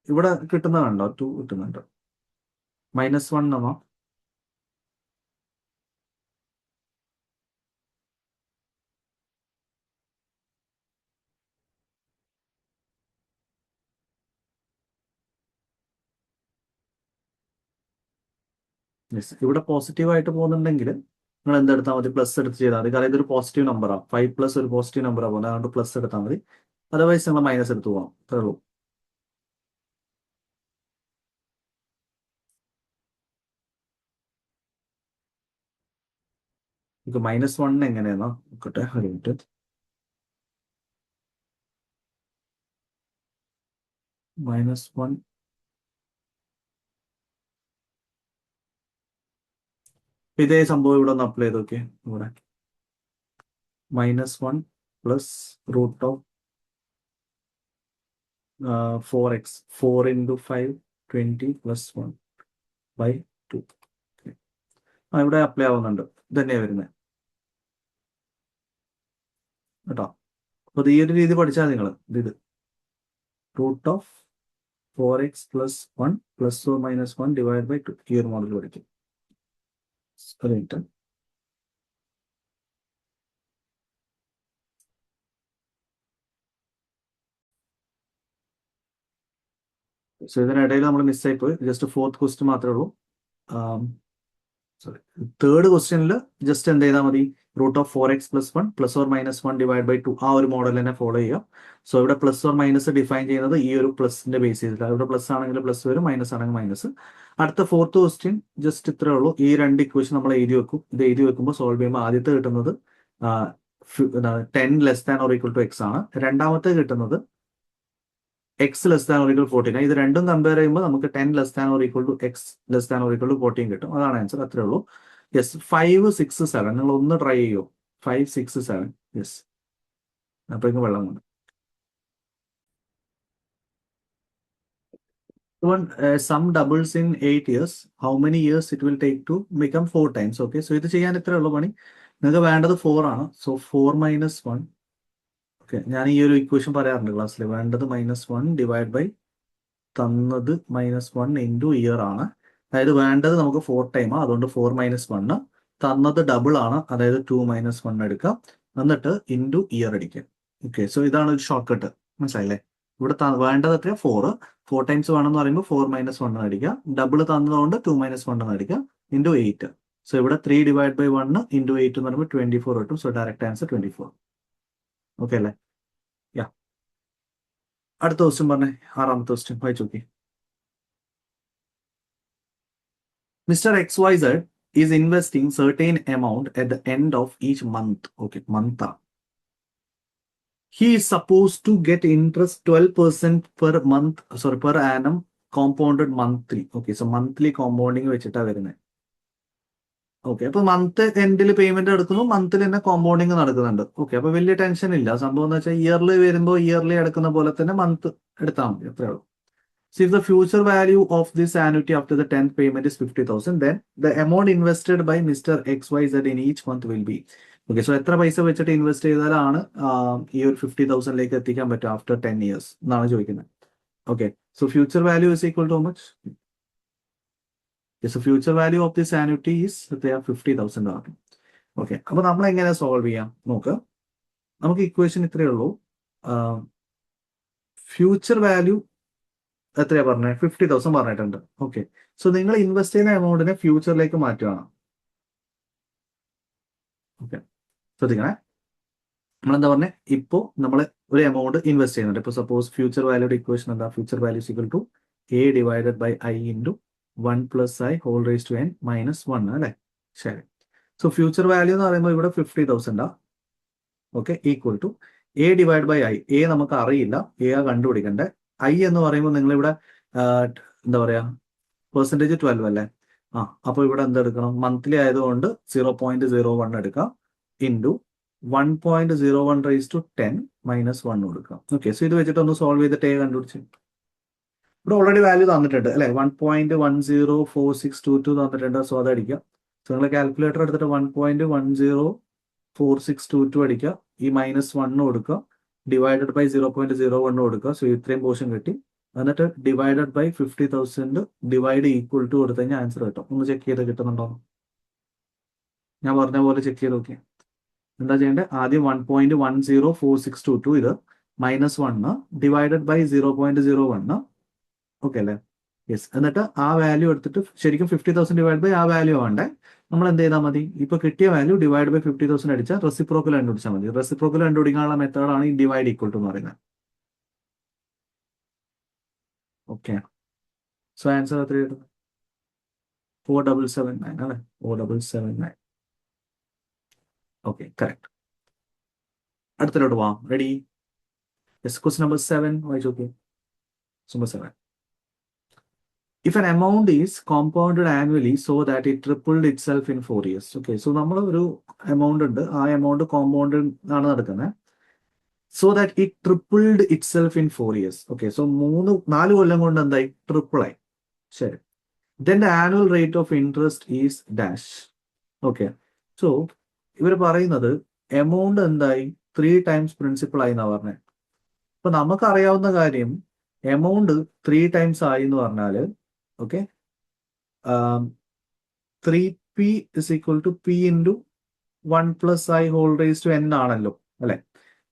ഇവിടെ കിട്ടുന്നതുണ്ടോ? 2 കിട്ടുന്നുണ്ട്. -1 ആണോ? യെസ്, ഇവിടെ പോസിറ്റീവായിട്ട് പോകുന്നുണ്ടെങ്കിൽ നിങ്ങൾ എന്തെടുത്താൽ മതി? പ്ലസ് എടുത്ത് ചെയ്താൽ മതി. കാരണം ഇതൊരു പോസിറ്റീവ് നമ്പറാണ്. 5 പ്ലസ് ഒരു പോസിറ്റീവ് നമ്പറാണ് പോകുന്നത്, അതുകൊണ്ട് പ്ലസ് എടുത്താൽ മതി. അതർവൈസ് നിങ്ങൾ മൈനസ് എടുത്ത് പോകാം, അത്രേ ഉള്ളൂ. നമുക്ക് -1 എങ്ങനെയാണോ നോക്കട്ടെ, ഒരു മിനിറ്റ്. -1 ഇതേ സംഭവം ഇവിടെ ഒന്ന് അപ്ലൈ ചെയ്ത് നോക്കിയേ. ഇവിടെ -1 പ്ലസ് √4x 4 ഇൻറ്റു 5 20 + 1/2. ഇവിടെ അപ്ലൈ ആവുന്നുണ്ട്. ഇതന്നെയാണ് വരുന്നത് കേട്ടോ. അപ്പൊ ഈ ഒരു രീതി പഠിച്ചാൽ നിങ്ങൾ ഇത് √4x + 1 + or -1 ഡിവൈഡ് ബൈ 2 ഈ ഒരു മോഡൽ പഠിക്കും. ഒരു മിനിറ്റ്. സോ ഇതിനിടയിൽ നമ്മൾ മിസ്സായി പോയി. ജസ്റ്റ് 4th ക്വസ്റ്റ്യൻ മാത്രമേ ഉള്ളൂ. സോറി, 3rd ക്വസ്റ്റ്യനിൽ ജസ്റ്റ് എന്ത് ചെയ്താൽ മതി? √4x + 1 + or -1 ഡിവൈഡ് ബൈ 2 ആ ഒരു മോഡൽ തന്നെ ഫോളോ ചെയ്യുക. സോ ഇവിടെ പ്ലസ് ഓർ മൈനസ് ഡിഫൈൻ ചെയ്യുന്നത് ഈ ഒരു പ്ലസിന്റെ ബേസ് ചെയ്തിട്ടാണ്. ഇവിടെ പ്ലസ് ആണെങ്കിൽ പ്ലസ് വരും, മൈനസ് ആണെങ്കിൽ മൈനസ്. അടുത്ത 4th ക്വസ്റ്റ്യൻ ജസ്റ്റ് ഇത്രേ ഉള്ളൂ. ഈ രണ്ട് ഇക്വേഷൻ നമ്മൾ എഴുതി വെക്കും. ഇത് എഴുതി വെക്കുമ്പോൾ സോൾവ് ചെയ്യുമ്പോൾ ആദ്യത്തെ കിട്ടുന്നത് 10 < x ആണ്. രണ്ടാമത്തെ കിട്ടുന്നത് x < 14. ഇത് രണ്ടും കമ്പയർ ചെയ്യുമ്പോൾ നമുക്ക് 10 < x < 14 കിട്ടും. അതാണ് ആൻസർ, അത്രേ ഉള്ളൂ. യെസ്, 5 6 7 നിങ്ങൾ ഒന്ന് ട്രൈ ചെയ്യോ? 5 6 7. യെസ്, അപ്പോഴേക്കും വെള്ളം കൊണ്ട് sum doubles in 8 years. How many years it will take to become 4 times? Okay, so ഇത് ചെയ്യാൻ ഇത്രേ ഉള്ളൂ പണി. നിങ്ങൾക്ക് വേണ്ടത് 4 ആണ്. So 4 minus 1. ഓക്കെ, ഞാൻ ഈ ഒരു ഇക്വേഷൻ പറയാറുണ്ട് ക്ലാസ്സിൽ. വേണ്ടത് -1 ഡിവൈഡ് ബൈ തന്നത് -1 ഇൻറ്റു ഇയർ ആണ്. അതായത് വേണ്ടത് നമുക്ക് 4 ടൈമാണ്, അതുകൊണ്ട് 4 മൈനസ് 1. തന്നത് ഡബിൾ ആണ്, അതായത് 2 മൈനസ് 1 എടുക്കാം, എന്നിട്ട് ഇൻറ്റു ഇയർ അടിക്കുക. ഓക്കെ, സോ ഇതാണ് ഒരു ഷോർട്ട് കട്ട്. മനസ്സിലായില്ലേ? ഇവിടെ വേണ്ടത് എത്രയാ? 4 ടൈംസ് വേണമെന്ന് പറയുമ്പോൾ 4 മൈനസ് 1 അടിക്കുക. ഡബിൾ തന്നതുകൊണ്ട് 2 മൈനസ് 1 അടിക്കുക, ഇൻറ്റു 8. സോ ഇവിടെ 3 ഡിവൈഡ് ബൈ 1 ഇൻറ്റു 8 എന്ന് പറയുമ്പോൾ 24 കിട്ടും. So direct answer 24. ഓക്കെ അല്ലേ? യാ, അടുത്ത ക്വസ്റ്റ്യൻ പറഞ്ഞേ. 6ാമത്തെ ക്വസ്റ്റ്യൻ വായിച്ചു നോക്കി. Mr. XYZ is investing certain amount at the end of each month. Okay, month. He is supposed to get interest 12% per month, sorry, per annum compounded monthly. Okay, so monthly compounding വെച്ചിട്ടാ വരുന്നത്. Okay, അപ്പൊ month എൻഡിൽ payment എടുക്കുമ്പോൾ മന്തിൽ തന്നെ compounding നടക്കുന്നുണ്ട്. Okay, അപ്പൊ വലിയ tension ഇല്ല. സംഭവം എന്ന് വെച്ചാൽ ഇയർലി വരുമ്പോൾ ഇയർലി എടുക്കുന്ന പോലെ തന്നെ മന്ത് എടുത്താൽ മതി, അത്രേ ഉള്ളൂ. So if the future value of this annuity after the 10th payment is 50,000, then the amount invested by Mr. XYZ in each month will be. Okay, so എത്ര പൈസ വെച്ചിട്ട് ഇൻവെസ്റ്റ് ചെയ്താലാണ് ഈ ഒരു 50,000ലേക്ക് എത്തിക്കാൻ പറ്റുക ആഫ്റ്റർ 10 years എന്നാണ് ചോദിക്കുന്നത്. Okay, so future value is equal to how much? So future value of this annuity is 50,000 ആണ്. ഓക്കെ, അപ്പൊ നമ്മൾ എങ്ങനെ സോൾവ് ചെയ്യാം നോക്ക്. നമുക്ക് ഇക്വേഷൻ ഇത്രയേ ഉള്ളൂ. ഫ്യൂച്ചർ വാല്യൂ എത്രയാ പറഞ്ഞത്? 50,000 പറഞ്ഞിട്ടുണ്ട്. ഓക്കെ, സോ നിങ്ങൾ ഇൻവെസ്റ്റ് ചെയ്യുന്ന എമൗണ്ടിനെ ഫ്യൂച്ചറിലേക്ക് മാറ്റുകയാണ്. ഓക്കെ, ശ്രദ്ധിക്കണേ. നമ്മളെന്താ പറഞ്ഞത്? ഇപ്പോൾ നമ്മൾ ഒരു എമൗണ്ട് ഇൻവെസ്റ്റ് ചെയ്യുന്നുണ്ട്. ഇപ്പോൾ സപ്പോസ് ഫ്യൂച്ചർ വാല്യൂയുടെ ഇക്വേഷൻ എന്താ? Future value equal to A divided by I into 1 + I whole raise to n minus 1 അല്ലേ? ശരി. സോ ഫ്യൂച്ചർ വാല്യൂ എന്ന് പറയുമ്പോൾ ഇവിടെ 50,000 ആ. Okay, equal to A divide by I. A നമുക്ക് അറിയില്ല, A കണ്ടുപിടിക്കണ്ടേ. I എന്ന് പറയുമ്പോൾ നിങ്ങളിവിടെ എന്താ പറയാ, പെർസെൻറ്റേജ് 12 അല്ലേ? അപ്പോൾ ഇവിടെ എന്തെടുക്കണം? മന്ത്ലി ആയതുകൊണ്ട് 0.01 എടുക്കാം, ഇൻറ്റു 1.01 റേസ് ടു 10 മൈനസ് 1 കൊടുക്കാം. ഓക്കെ, സോ ഇത് വെച്ചിട്ട് ഒന്ന് സോൾവ് ചെയ്തിട്ട് A കണ്ടുപിടിച്ച്. ഇവിടെ ഓൾറെഡി വാല്യൂ തന്നിട്ടുണ്ട് അല്ലെ? 1.104622 തന്നിട്ടുണ്ട്. സോ അത് അടിക്കാം. സോ നിങ്ങൾ കാൽക്കുലേറ്റർ എടുത്തിട്ട് 1.104622 അടിക്കുക, ഈ -1 കൊടുക്കുക, ഡിവൈഡഡ് ബൈ 0.01 കൊടുക്കുക. സോ ഇത്രയും പോർഷൻ കിട്ടി. എന്നിട്ട് divided by 50,000 divide equal to കൊടുത്തു കഴിഞ്ഞാൽ ആൻസർ കിട്ടും. ഒന്ന് ചെക്ക് ചെയ്ത് കിട്ടുന്നുണ്ടോ? ഞാൻ പറഞ്ഞ പോലെ ചെക്ക് ചെയ്ത് നോക്കി. എന്താ ചെയ്യേണ്ടത്? ആദ്യം 1.104622 ഇത് -1 ഡിവൈഡഡ് ബൈ 0.01. ഓക്കെ അല്ലേ? യെസ്. എന്നിട്ട് ആ വാല്യൂ എടുത്തിട്ട് ശരിക്കും 50,000 ഡിവൈഡ് ബൈ ആ വാല്യൂ വേണ്ടേ. നമ്മൾ എന്ത് ചെയ്താൽ മതി? ഇപ്പൊ കിട്ടിയ വാല്യൂ ഡിവൈഡ് ബൈ 50,000 അടിച്ചാൽ റെസിപ്രോക്കൽ കണ്ടുപിടിച്ചാൽ മതി. റെസിപ്രോക്കൽ കണ്ടുപിടിക്കാനുള്ള മെത്തേഡാണ് ഈ ഡിവൈഡ് ഈക്വൽ ടു എന്ന് പറയുന്നത്. ഓക്കെ, സോ ആൻസർ എത്ര കിട്ടും? 4779 അല്ലേ? 4779. Okay, correct. അടുത്തിലോട്ട് പോവാം. റെഡി? യെസ്, ക്വസ്റ്റ്യൻ നമ്പർ 7 വായിച്ചു നോക്കി. Number 7. If an amount is compounded annually so that it tripled itself in 4 years. Okay, so നമ്മൾ ഒരു എമൗണ്ട് ഉണ്ട്, ആ എമൗണ്ട് കോമ്പൗണ്ടഡ് ആണ് നടക്കുന്നത്. So that it tripled itself in 4 years. Okay, so 4 കൊല്ലം കൊണ്ട് എന്തായി? ട്രിപ്പിൾ ആയി. ശരി. Then the annual rate of interest is dash. Okay, so ഇവർ പറയുന്നത് എമൗണ്ട് എന്തായി? 3 times പ്രിൻസിപ്പൾ ആയി എന്നാ പറഞ്ഞത്. അപ്പൊ നമുക്കറിയാവുന്ന കാര്യം, എമൗണ്ട് 3 times ആയി എന്ന് പറഞ്ഞാല് okay, 3p is equal to p into 1 plus I whole raised to n ആണല്ലോ അല്ലെ?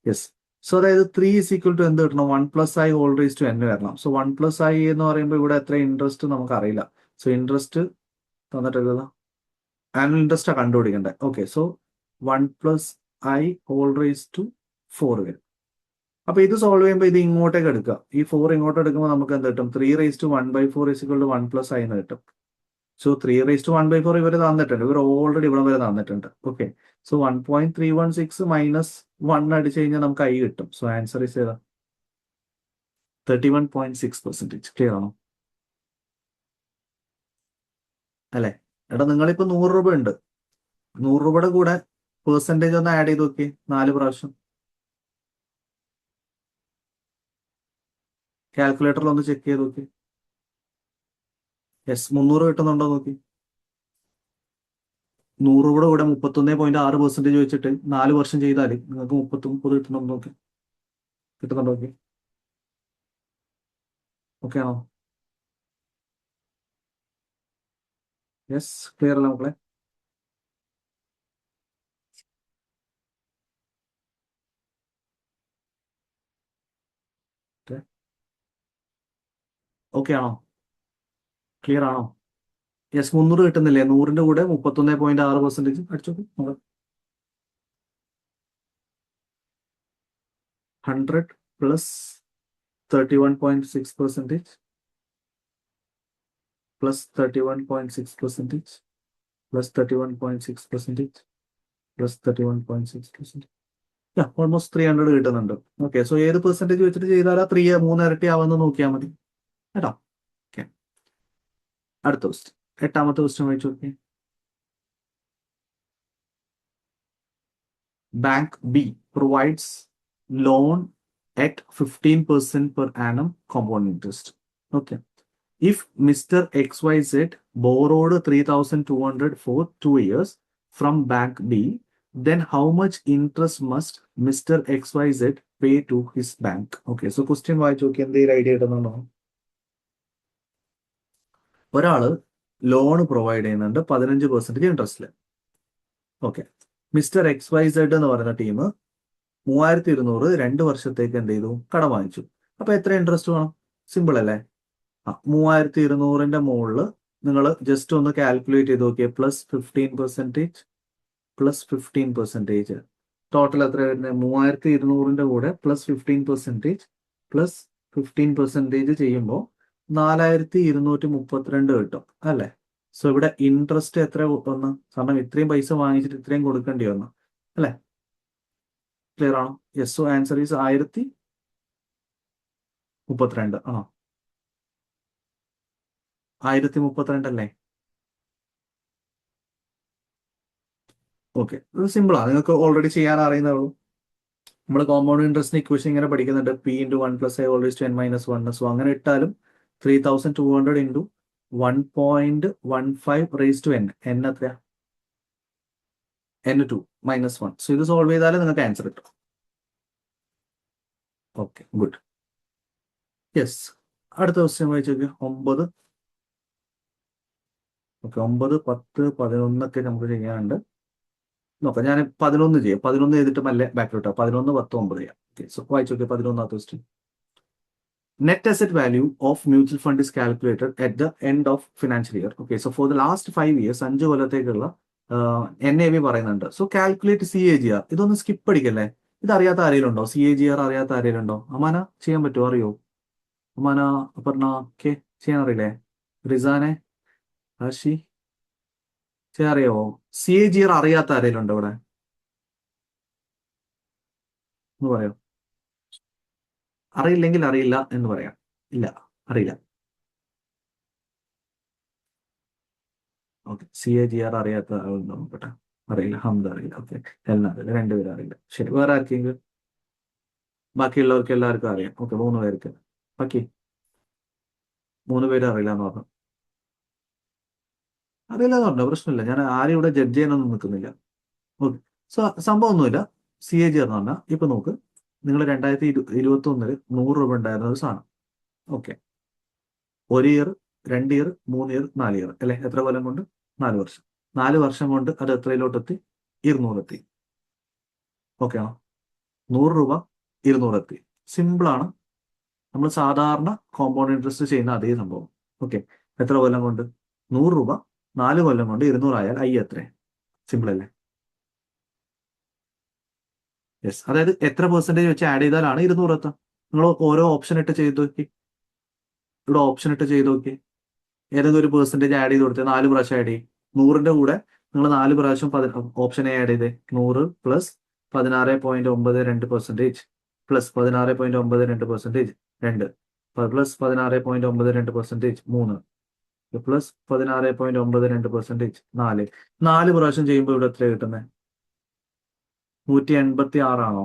യെസ്. സോ അതായത് 3 is equal to എന്ത് കിട്ടണം? 1 plus I whole raised to n വരണം. സോ 1 plus I എന്ന് പറയുമ്പോൾ ഇവിടെ എത്ര ഇൻട്രസ്റ്റ് നമുക്ക് അറിയില്ല. സോ ഇൻട്രസ്റ്റ് തന്നിട്ടില്ല, ആനുവൽ ഇൻട്രസ്റ്റ് കണ്ടുപിടിക്കണ്ടേ. Okay, so 1 plus I whole raised to 4 വരും. അപ്പൊ ഇത് സോൾവ് ചെയ്യുമ്പോൾ ഇത് ഇങ്ങോട്ടേക്ക് എടുക്കുക. ഈ 4 ഇങ്ങോട്ട് എടുക്കുമ്പോൾ നമുക്ക് എന്ത് കിട്ടും? 3 raised to 1/4 is equal to 1 plus I എന്ന് കിട്ടും. സോ 3 raised to 1/4 ഇവർ തന്നിട്ടുണ്ട്, ഇവർ ഓൾറെഡി ഇവിടെ വരെ തന്നിട്ടുണ്ട്. ഓക്കെ, സോ 1.316 മൈനസ് 1 അടിച്ചു കഴിഞ്ഞാൽ നമുക്ക് I കിട്ടും. സോ ആൻസർ ഇസ് ഏതാ? 31.6%. ക്ലിയർ ആണോ? അല്ലെ? എടാ, നിങ്ങളിപ്പോ 100 രൂപ ഉണ്ട്, 100 രൂപയുടെ കൂടെ പെർസെൻറ്റേജ് ഒന്ന് ആഡ് ചെയ്ത് നോക്കി 4 പ്രാവശ്യം. കാൽക്കുലേറ്ററിൽ ഒന്ന് ചെക്ക് ചെയ്ത് നോക്കി. യെസ്, 300 കിട്ടുന്നുണ്ടോ നോക്കി. 100 കൂടെ 31.6% വെച്ചിട്ട് 4 വർഷം ചെയ്താൽ നിങ്ങൾക്ക് 30 കിട്ടുന്നുണ്ടോ നോക്കി, കിട്ടുന്നുണ്ടോ നോക്കി. ഓക്കെ ആണോ? യെസ്, ക്ലിയർ അല്ല മക്കളെ? ഓക്കെ ആണോ? ക്ലിയർ ആണോ? യെസ്, 300 കിട്ടുന്നില്ലേ? 100ന്റെ കൂടെ 31.6% അടിച്ചു നോക്ക്. 100 plus 31.6% plus 31.6% plus 31.6% plus 31.6%. Almost 300 കിട്ടുന്നുണ്ട്. ഓക്കെ, സോ ഏത് പെർസെൻറ്റേജ് വെച്ചിട്ട് ചെയ്താൽ 3 ഇരട്ടി ആവുമെന്ന് നോക്കിയാൽ മതി കേട്ടോ. ഓക്കെ, അടുത്ത ക്വസ്റ്റ്യൻ, 8ാമത്തെ ക്വസ്റ്റ്യൻ വായിച്ചു നോക്കി. Bank B provides loan at 15% per annum compound interest. Okay. If Mr. XYZ borrowed 3,200 for 2 years from Bank B, then how much interest must Mr. XYZ pay to his bank? Okay, so question വായിച്ചു നോക്കി, എന്തെങ്കിലും idea കിട്ടുന്നുണ്ടോ? ഒരാള് loan provide ചെയ്യുന്നുണ്ട് 15% ഇൻട്രസ്റ്റില്. Okay, mister XYZ എന്ന് പറയുന്ന team 3200 2 വർഷത്തേക്ക് എന്ത് ചെയ്തു? കടം വാങ്ങിച്ചു. അപ്പൊ എത്ര ഇൻട്രസ്റ്റ് വേണം? സിമ്പിൾ അല്ലേ? 3200ന്റെ മുകളിൽ നിങ്ങൾ ജസ്റ്റ് ഒന്ന് കാൽക്കുലേറ്റ് ചെയ്ത് നോക്കിയേ. Plus 15% plus 15%. ടോട്ടൽ എത്ര വരുന്നത്? 3200ന്റെ കൂടെ പ്ലസ് 15% പ്ലസ് 15% ചെയ്യുമ്പോൾ 4232 കിട്ടും അല്ലേ? സോ ഇവിടെ ഇൻട്രസ്റ്റ് എത്ര വന്നു? കാരണം ഇത്രയും പൈസ വാങ്ങിച്ചിട്ട് ഇത്രയും കൊടുക്കേണ്ടി വന്നു അല്ലേ? ക്ലിയർ ആണോ? യെസ്, സോ ആൻസർ ഈസ് 1032 ആണോ? 1032 അല്ലേ? ഓക്കെ, ഇത് സിമ്പിളാണ്, നിങ്ങൾക്ക് ഓൾറെഡി ചെയ്യാൻ അറിയുന്നേ ഉള്ളൂ. നമ്മൾ കോമ്പൗണ്ട് ഇൻട്രസ്റ്റിന് ഇക്വേഷൻ ഇങ്ങനെ പഠിക്കുന്നുണ്ട്, P × 1 + A ⁻n - 1. സോ അങ്ങനെ ഇട്ടാലും 3200 × 1.15 n എത്രയാ? n2 - 1. സോ ഇത് സോൾവ് ചെയ്താലും നിങ്ങൾക്ക് ആൻസർ കിട്ടും. Okay, good. യെസ്, അടുത്ത ക്വസ്റ്റ്യൻ വായിച്ചു നോക്കിയോ. 9. ഓക്കെ, 9, 10, 11 നമുക്ക് ചെയ്യാനുണ്ട്. നോക്കാം, ഞാൻ 11 ചെയ്യാം. 11 ചെയ്തിട്ട് മല്ലേ ബാക്കിലോട്ടാ. 11, 10, 9 ചെയ്യാം. ഓക്കെ, സോ വായിച്ചു നോക്കിയോ 11ാമത്തെ question. Net asset value of mutual fund is calculated at the end of financial year. Okay, so for the last 5 years, 5 കൊല്ലത്തേക്കുള്ള NAV പറയുന്നുണ്ട്. So calculate CAGR. ഇതൊന്ന് സ്കിപ്പ് അടിക്കല്ലേ? ഇത് അറിയാത്ത ആരെങ്കിലും ഉണ്ടോ? CAGR അറിയാത്ത ആരെങ്കിലും ഉണ്ടോ? അമാന ചെയ്യാൻ പറ്റുമോ? അറിയോ? അമാന, അപർണ, കെ ചെയ്യാൻ അറിയില്ലേ? റിസാനെ, ആഷി ചെയ്യാൻ അറിയാവോ? CAGR അറിയാത്ത ആരെങ്കിലും ഉണ്ടോ ഇവിടെ? എന്ന് പറയോ? അറിയില്ലെങ്കിൽ അറിയില്ല എന്ന് പറയാം. ഇല്ല, അറിയില്ല. ഓക്കെ, CAGR അറിയാത്ത ആളുണ്ടോ നോക്കട്ടെ. അറിയില്ല. ഹംദ അറിയില്ല. ഓക്കെ, എല്ലാം അറിയില്ല. 2 പേരും അറിയില്ല. ശരി, വേറെ ആർക്കെങ്കിലും? ബാക്കിയുള്ളവർക്ക് എല്ലാവർക്കും അറിയാം. ഓക്കെ, 3 പേർക്ക്. ബാക്കി 3 പേര് അറിയില്ല എന്ന് പറഞ്ഞു. അറിയില്ല എന്ന് പറഞ്ഞോ, പ്രശ്നമില്ല. ഞാൻ ആരും ഇവിടെ ജഡ്ജ് ചെയ്യാനൊന്നും നിൽക്കുന്നില്ല. ഓക്കെ, സോ സംഭവം ഒന്നുമില്ല. CAGR എന്ന് പറഞ്ഞാൽ ഇപ്പൊ നോക്ക്, നിങ്ങൾ 2021 100 രൂപ ഉണ്ടായിരുന്ന ഒരു സാധനം. Okay, 1 year, 2 year, 3 year, 4 year അല്ലെ? എത്ര കൊല്ലം കൊണ്ട്? 4 വർഷം. 4 വർഷം കൊണ്ട് അത് എത്രയിലോട്ടെത്തി? 200 എത്തി. ഓക്കെ ആണോ? 100 രൂപ 200 എത്തി. സിമ്പിളാണ്. നമ്മൾ സാധാരണ കോമ്പൗണ്ട് ഇൻട്രസ്റ്റ് ചെയ്യുന്ന അതേ സംഭവം. ഓക്കെ, എത്ര കൊല്ലം കൊണ്ട്? 100 രൂപ 4 കൊല്ലം കൊണ്ട് 200 ആയാൽ എത്ര? സിമ്പിൾ അല്ലേ? യെസ്, അതായത് എത്ര പെർസെൻറ്റേജ് വെച്ച് ആഡ് ചെയ്താലാണ് 200 എത്താം. നിങ്ങൾ ഓരോ ഓപ്ഷൻ ഇട്ട് ചെയ്ത് നോക്കി. ഇവിടെ ഓപ്ഷൻ ഇട്ട് ചെയ്ത് നോക്കി, ഏതെങ്കിലും ഒരു പെർസെൻറ്റേജ് ആഡ് ചെയ്ത് കൊടുത്തേ. 4 പ്രാവശ്യം ആഡ് ചെയ്യും. 100ന്റെ കൂടെ നിങ്ങൾ 4 പ്രാവശ്യം ഓപ്ഷൻ എ ആഡ് ചെയ്തേ. 100 പ്ലസ് 16.92% പ്ലസ് 16.92% 2 പ്ലസ് 16.92% 3 പ്ലസ് 16.92% 4 പ്രാവശ്യം ചെയ്യുമ്പോൾ ഇവിടെ എത്ര കിട്ടുന്നത്? 186 ആണോ?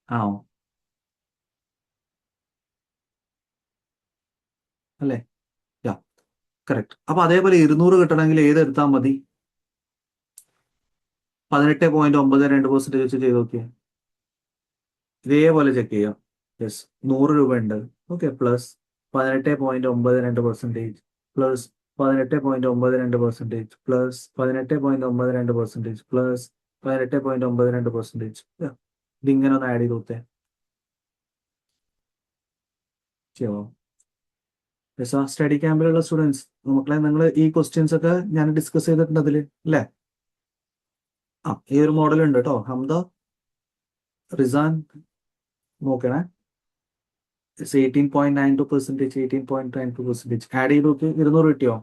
ആണോ? അല്ലേ? യാ, കറക്റ്റ്. അപ്പൊ അതേപോലെ 200 കിട്ടണമെങ്കിൽ ഏതെടുത്താൽ മതി? 18.92% വെച്ച് ചെയ്ത് നോക്കിയേ. ഇതേപോലെ ചെക്ക് ചെയ്യാം. യെസ്, 100 രൂപ ഉണ്ട്. Okay, plus 18.92% plus 18.92% plus 18.92% plus 18.92%. ഇതിങ്ങനെ ഒന്ന് ആഡ് ചെയ്ത് കൊടുത്തേ. ചെയ്യാമോ? യെസ്, ആ സ്റ്റഡി ക്യാമ്പിലുള്ള സ്റ്റുഡൻസ് മക്കളെ, നിങ്ങൾ ഈ ക്വസ്റ്റ്യൻസ് ഒക്കെ ഞാൻ ഡിസ്കസ് ചെയ്തിട്ടുണ്ട് അതിൽ അല്ലേ? ആ, ഈ ഒരു മോഡൽ ഉണ്ട് കേട്ടോ. ഹംദ, റിസാൻ, നോക്കണേ. 18.92%, 18.92%. ആഡ് ചെയ്ത് നോക്കി. 200 കിട്ടിയോ?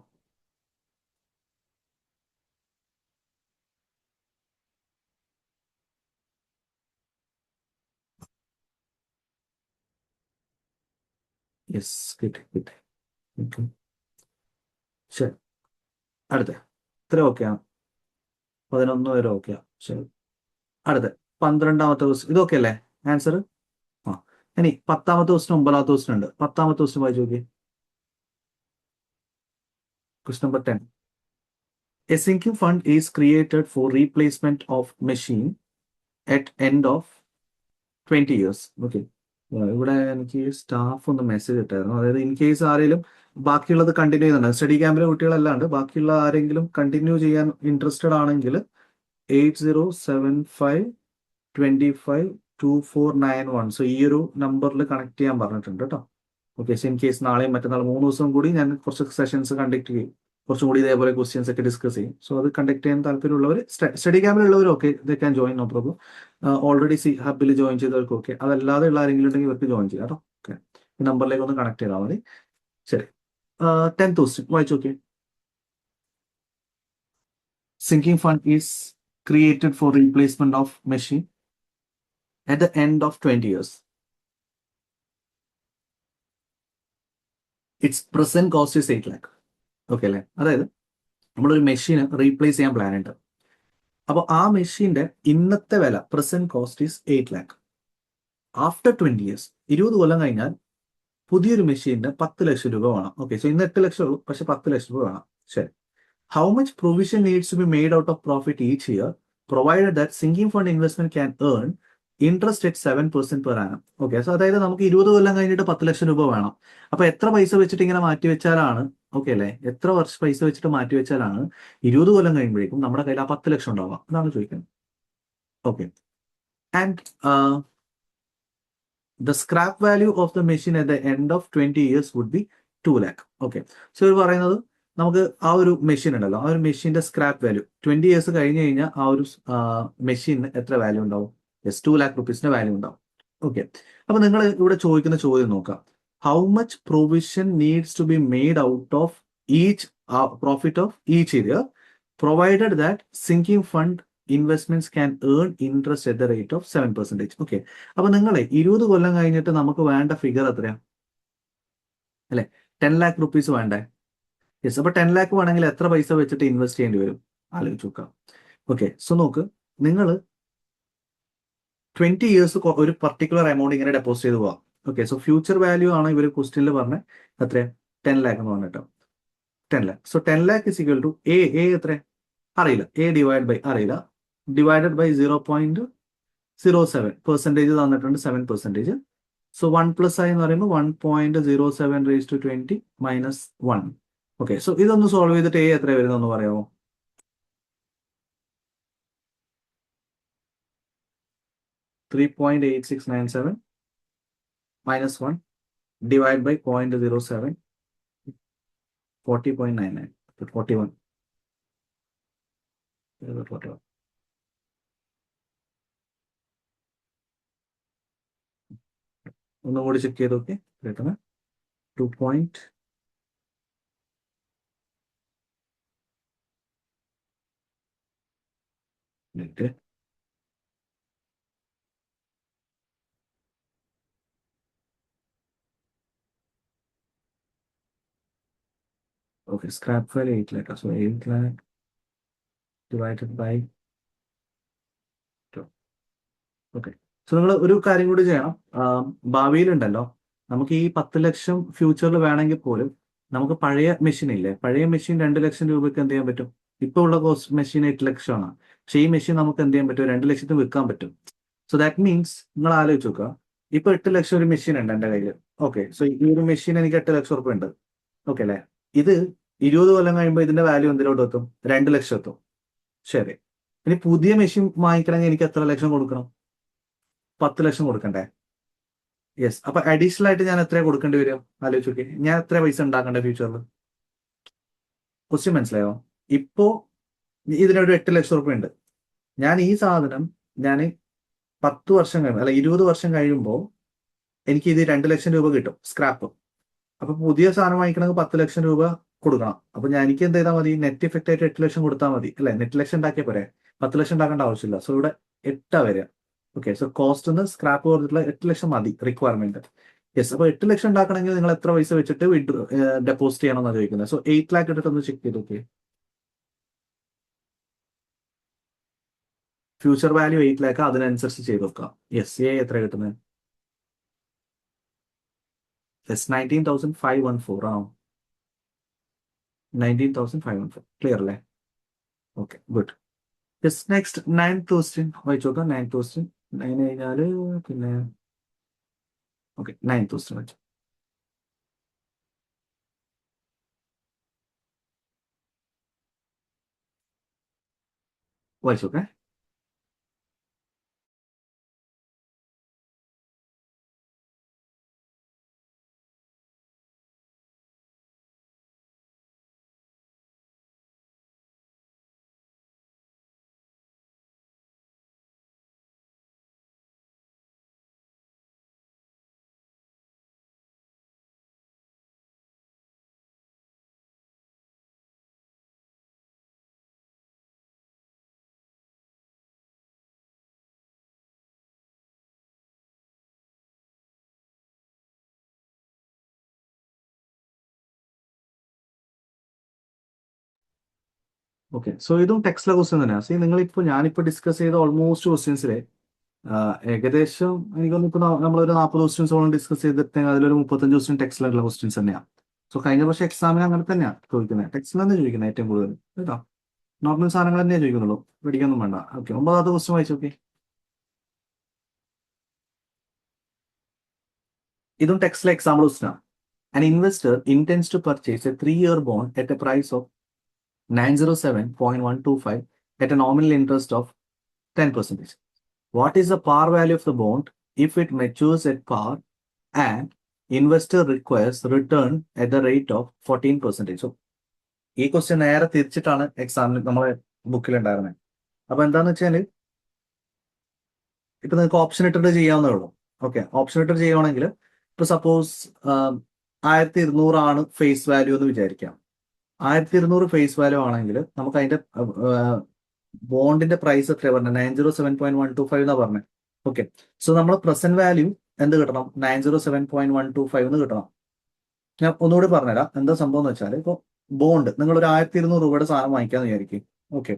യെസ്, കിട്ടി കിട്ടി. ഓക്കെ, ശരി. അടുത്ത ഇത്ര ഓക്കെയാണ്. 11 വരെ ഓക്കെയാണ്. ശരി. അടുത്ത 12ാമത്തെ ക്വസ്റ്റ്യൻ. ഇതൊക്കെ അല്ലേ ആൻസർ? ആ, ഇനി 10ാമത്തെ ക്വസ്റ്റ്യൻ 9ാമത്തെ ക്വസ്റ്റ്യൻ ഉണ്ട്. 10ാമത്തെ ക്വസ്റ്റ്യൻ വായിച്ചു നോക്കി. Question number 10. A sinking fund is created for replacement of machine at end of 20 years. Okay, ഇവിടെ എനിക്ക് സ്റ്റാഫ് ഒന്ന് മെസ്സേജ് ഇട്ടായിരുന്നു. അതായത് ഇൻ കേസ് ആരെങ്കിലും ബാക്കിയുള്ളത് കണ്ടിന്യൂ ചെയ്യുന്നുണ്ട്, സ്റ്റഡി ക്യാമ്പിലെ കുട്ടികളല്ലാണ്ട് ബാക്കിയുള്ള ആരെങ്കിലും കണ്ടിന്യൂ ചെയ്യാൻ ഇൻട്രസ്റ്റഡ് ആണെങ്കിൽ 8075252491. സോ ഈ ഒരു നമ്പറിൽ കണക്ട് ചെയ്യാൻ പറഞ്ഞിട്ടുണ്ട് കേട്ടോ. ഓക്കെ, സോ ഇൻ കേസ് നാളെയും മറ്റന്നാൾ 3 ദിവസം കൂടി ഞാൻ കുറച്ച് സെഷൻസ് കണ്ടക്ട് ചെയ്യും. കുറച്ചും കൂടി ഇതേപോലെ ക്വസ്റ്റ്യൻസ് ഒക്കെ ഡിസ്കസ് ചെയ്യും. സോ അത് കണ്ടക്ട് ചെയ്യാൻ താല്പര്യമുള്ളവർ, സ്റ്റഡി ക്യാമ്പിലുള്ളവർ okay, they can join, no problem. Already ഹബിൽ ജോയിൻ ചെയ്തവർക്ക് ഓക്കെ. അതല്ലാതെ ഉള്ള ആരെങ്കിലും ഉണ്ടെങ്കിൽ ഇവർക്ക് ജോയിൻ ചെയ്യാം കേട്ടോ. ഓക്കെ, ഈ നമ്പറിലേക്ക് ഒന്ന് കണക്ട് ചെയ്താൽ മതി. ശരി. 10th ക്വസ്റ്റ്യൻ വായിച്ചു നോക്കി. Sinking fund is created for replacement of machine at the end of 20 years. Its present cost is 8 lakh. Okay അല്ലേ? അതായത് നമ്മളൊരു മെഷീന് റീപ്ലേസ് ചെയ്യാൻ പ്ലാൻ ഉണ്ട്. അപ്പോൾ ആ മെഷീന്റെ ഇന്നത്തെ വില, present cost is 8 lakh. After 20 years, 20 കൊല്ലം കഴിഞ്ഞാൽ പുതിയൊരു മെഷീനിന് 10 ലക്ഷം രൂപ വേണം. ഓക്കെ, സോ ഇന്ന് 8 ലക്ഷം ഉള്ളൂ, പക്ഷെ 10 ലക്ഷം രൂപ വേണം. ശരി. How much provision needs to be made out of profit each year, provided that sinking fund investment can earn interest at 7% per annum? Okay, so അതായത് നമുക്ക് 20 കൊല്ലം കഴിഞ്ഞിട്ട് 10 ലക്ഷം രൂപ വേണം. അപ്പൊ എത്ര പൈസ വെച്ചിട്ട് ഇങ്ങനെ മാറ്റി വെച്ചാലാണ്, ഓക്കെ അല്ലേ, എത്ര വർഷം പൈസ വെച്ചിട്ട് മാറ്റി വെച്ചാലാണ് 20 കൊല്ലം കഴിയുമ്പോഴേക്കും നമ്മുടെ കയ്യിൽ ആ 10 ലക്ഷം ഉണ്ടാവുക? അതാണ് ചോദിക്കുന്നത്. Okay, and the scrap value of the machine at the end of 20 years would be 2 lakh. Okay, so ഇവർ പറയുന്നത് നമുക്ക് ആ ഒരു മെഷീൻ ഉണ്ടല്ലോ, ആ ഒരു മെഷീന്റെ സ്ക്രാപ്പ് വാല്യൂ 20 ഇയേഴ്സ് കഴിഞ്ഞ് കഴിഞ്ഞാൽ ആ ഒരു മെഷീന് എത്ര വാല്യൂ ഉണ്ടാവും? യെസ്, 2 lakh rupees വാല്യൂ ഉണ്ടാവും. ഓക്കെ, അപ്പൊ നിങ്ങൾ ഇവിടെ ചോദിക്കുന്ന ചോദ്യം നോക്കാം. How much provision needs to be made out of each profit of each year, provided that sinking fund investments can earn interest at the rate of 7%. Okay, അപ്പൊ നിങ്ങളെ 20 കൊല്ലം കഴിഞ്ഞിട്ട് നമുക്ക് വേണ്ട ഫിഗർ എത്രയാ അല്ലെ? 10 lakh rupees വേണ്ടേ? യെസ്, അപ്പൊ 10 lakh വേണമെങ്കിൽ എത്ര പൈസ വെച്ചിട്ട് ഇൻവെസ്റ്റ് ചെയ്യേണ്ടി വരും? ആലോചിച്ച് നോക്കാം. ഓക്കെ, സോ നോക്ക്, നിങ്ങൾ 20 ഇയേഴ്സ് ഒരു പർട്ടിക്കുലർ എമൗണ്ട് ഇങ്ങനെ ഡെപ്പോസിറ്റ് ചെയ്ത് പോവാം. ഓക്കെ, സോ ഫ്യൂച്ചർ വാല്യൂ ആണ് ഇവർ ക്വസ്റ്റ്യനിൽ പറഞ്ഞ എത്ര? 10 lakh എന്ന് പറഞ്ഞിട്ട് 10 lakh. So 10 lakh is equal to A എത്ര അറിയില്ല, എ ഡിവൈഡ് ബൈ അറിയില്ല, ഡിവൈഡഡ് ബൈ 0.07% തന്നിട്ടുണ്ട്, 7%. സോ 1 + I എന്ന് പറയുമ്പോൾ 1.07 raised to 20 minus 1. Okay, so ഇതൊന്ന് സോൾവ് ചെയ്തിട്ട് എ എത്ര വരുന്നതെന്ന് പറയാമോ? 3.8697 minus 1 divide by 0.07, 40.99, 41. ഒന്നും കൂടി ചെക്ക് ചെയ്ത് നോക്കി. കേട്ടോ, 2. Okay, scrap value 8 lakh. So 8 lakh divided by 2. Okay, so നിങ്ങൾ ഒരു കാര്യം കൂടി ചെയ്യണം. ഭാവിയിലുണ്ടല്ലോ, നമുക്ക് ഈ 10 ലക്ഷം ഫ്യൂച്ചറിൽ വേണമെങ്കിൽ പോലും നമുക്ക് പഴയ മെഷീൻ ഇല്ലേ, പഴയ മെഷീൻ 2 ലക്ഷം രൂപയ്ക്ക് എന്ത് ചെയ്യാൻ പറ്റും? ഇപ്പോൾ ഉള്ള കോസ്റ്റ് മെഷീൻ 8 ലക്ഷമാണ്. പക്ഷേ ഈ മെഷീൻ നമുക്ക് എന്ത് ചെയ്യാൻ പറ്റും? 2 ലക്ഷത്തിന് വിൽക്കാൻ പറ്റും. സോ ദാറ്റ് മീൻസ് നിങ്ങൾ ആലോചിച്ച് നോക്കുക, ഇപ്പൊ 8 ലക്ഷം ഒരു മെഷീൻ ഉണ്ട് എൻ്റെ കയ്യിൽ. ഓക്കെ, സോ ഈ ഒരു മെഷീൻ എനിക്ക് 8 ലക്ഷം റുപ്യ ഉണ്ട്. ഓക്കെ അല്ലേ? ഇത് 20 കൊല്ലം കഴിയുമ്പോൾ ഇതിന്റെ വാല്യൂ എന്തിലോട്ട് എത്തും? 2 ലക്ഷം എത്തും. ശരി, ഇനി പുതിയ മെഷീൻ വാങ്ങിക്കണമെങ്കിൽ എനിക്ക് എത്ര ലക്ഷം കൊടുക്കണം? 10 ലക്ഷം കൊടുക്കണ്ടേ? യെസ്. അപ്പൊ അഡീഷണൽ ആയിട്ട് ഞാൻ എത്ര കൊടുക്കേണ്ടി വരും? ആലോചിച്ച് നോക്കി, ഞാൻ എത്ര പൈസ ഉണ്ടാക്കണ്ടേ ഫ്യൂച്ചറിൽ? ക്വസ്റ്റ്യൻ മനസ്സിലായോ? ഇപ്പോ ഇതിനൊരു 8 ലക്ഷം റുപ്യ ഉണ്ട്. ഞാൻ ഈ സാധനം ഞാൻ 10 വർഷം കഴിയുമ്പോൾ, അല്ല 20 വർഷം കഴിയുമ്പോൾ എനിക്ക് ഇത് 2 ലക്ഷം രൂപ കിട്ടും സ്ക്രാപ്പ്. അപ്പൊ പുതിയ സാധനം വാങ്ങിക്കണമെങ്കിൽ 10 ലക്ഷം രൂപ കൊടുക്കണം. അപ്പൊ ഞാൻ എനിക്ക് എന്ത് ചെയ്താൽ മതി? നെറ്റ് ഇഫക്റ്റ് ആയിട്ട് 8 ലക്ഷം കൊടുത്താൽ മതി അല്ലെ? 8 ലക്ഷം ഉണ്ടാക്കിയാൽ പോരെ, 10 ലക്ഷം ഉണ്ടാക്കേണ്ട ആവശ്യമില്ല. സോ ഇവിടെ 8 വരിക. ഓക്കെ, സോ കോസ്റ്റ് ഒന്ന് സ്ക്രാപ്പ് കൊടുത്തിട്ടുള്ള 8 ലക്ഷം മതി റിക്വയർമെന്റ്. യെസ്. അപ്പൊ 8 ലക്ഷം ഉണ്ടാക്കണമെങ്കിൽ നിങ്ങൾ എത്ര പൈസ വെച്ചിട്ട് ഡെപ്പോസിറ്റ് ചെയ്യണമെന്നാണ് ചോദിക്കുന്നത്. സോ 8 ലാക്ക് ഇട്ടിട്ട് ഒന്ന് ചെക്ക് ചെയ്ത് നോക്കിയേ. ഫ്യൂച്ചർ വാല്യൂ 8 ലാക്ക്, അതിനനുസരിച്ച് ചെയ്ത് നോക്കാം. യെസ്, എത്ര കിട്ടുന്നത്? യെസ്, 19,514 ആണോ? 19,514. ക്ലിയർ അല്ലേ? Okay, good. Yes, next 9th question വായിച്ചു നോക്കാം. 9th ക്വസ്റ്റ്യൻ 9 കഴിഞ്ഞാൽ പിന്നെ ഓക്കെ 9th ക്വസ്റ്റ്യൻ വായിച്ചു നോക്കേ. ഓക്കെ, സോ ഇതും ടെക്സ്റ്റിലെ ക്വസ്റ്റ്യൻ തന്നെയാണ്. സോ ഞാനിപ്പോൾ ഡിസ്കസ് ചെയ്ത ഓൾമോസ്റ്റ് ക്വസ്റ്റ്യൻസിലെ ഏകദേശം എനിക്കൊന്ന് ഇപ്പോൾ നമ്മളൊരു 40 ക്വസ്റ്റ്യൻസോളം ഡിസ്കസ് ചെയ്തിട്ടുണ്ടെങ്കിൽ അതിലൊരു 35 ക്വസ്റ്റ്യൻ ടെക്സ്റ്റിലുള്ള ക്വസ്റ്റ്യൻസ് തന്നെയാണ്. സോ കഴിഞ്ഞ വർഷം എക്സാമിന് അങ്ങനെ തന്നെയാണ് ചോദിക്കുന്നത്, ടെക്സ്റ്റിൽ തന്നെ ചോദിക്കുന്നത് ഏറ്റവും കൂടുതൽ കേട്ടോ. നോർമൽ സാധനങ്ങൾ തന്നെയാണ് ചോദിക്കുന്നുള്ളൂ, പഠിക്കൊന്നും വേണ്ട. ഓക്കെ, 9th ക്വസ്റ്റ്യൻ വായിച്ചു നോക്കി. ഇതും ടെക്സ്റ്റിലെ എക്സാമ്പിൾ ക്വസ്റ്റ്യൻ ആണ്. An investor intends to purchase a 3-year bond at a price of 907.125 at a nominal interest of 10%. What is the par value of the bond if it matures at par and investor requires return at the rate of 14%? So, ഈ question നേരെ തിരിച്ചിട്ടാണ് എക്സാമിന് നമ്മളെ ബുക്കിൽ ഉണ്ടായിരുന്നത്. അപ്പൊ എന്താന്ന് വെച്ചാൽ ഇപ്പൊ നിങ്ങൾക്ക് ഓപ്ഷൻ ഇട്ടിട്ട് ചെയ്യാവുന്നേ ഉള്ളൂ. ഓക്കെ, ഓപ്ഷൻ ഇട്ടിട്ട് ചെയ്യുവാണെങ്കിൽ ഇപ്പൊ സപ്പോസ് 1200 ആണ് ഫേസ് വാല്യൂ എന്ന് വിചാരിക്കാം. 1200 ഫേസ് വാല്യൂ ആണെങ്കിൽ നമുക്ക് അതിന്റെ ബോണ്ടിന്റെ പ്രൈസ് എത്രയാണ് പറഞ്ഞത്? 907.125 എന്നാ പറഞ്ഞത്. ഓക്കെ, സോ നമ്മൾ പ്രസന്റ് വാല്യൂ എന്ത് കിട്ടണം? 907.125 എന്ന് കിട്ടണം. ഞാൻ ഒന്നുകൂടി പറഞ്ഞുതരാം എന്താ സംഭവം എന്ന് വെച്ചാൽ, ഇപ്പോൾ ബോണ്ട് നിങ്ങൾ ഒരു 1200 രൂപയുടെ സാധനം വാങ്ങിക്കാന്ന് വിചാരിക്കും. ഓക്കെ,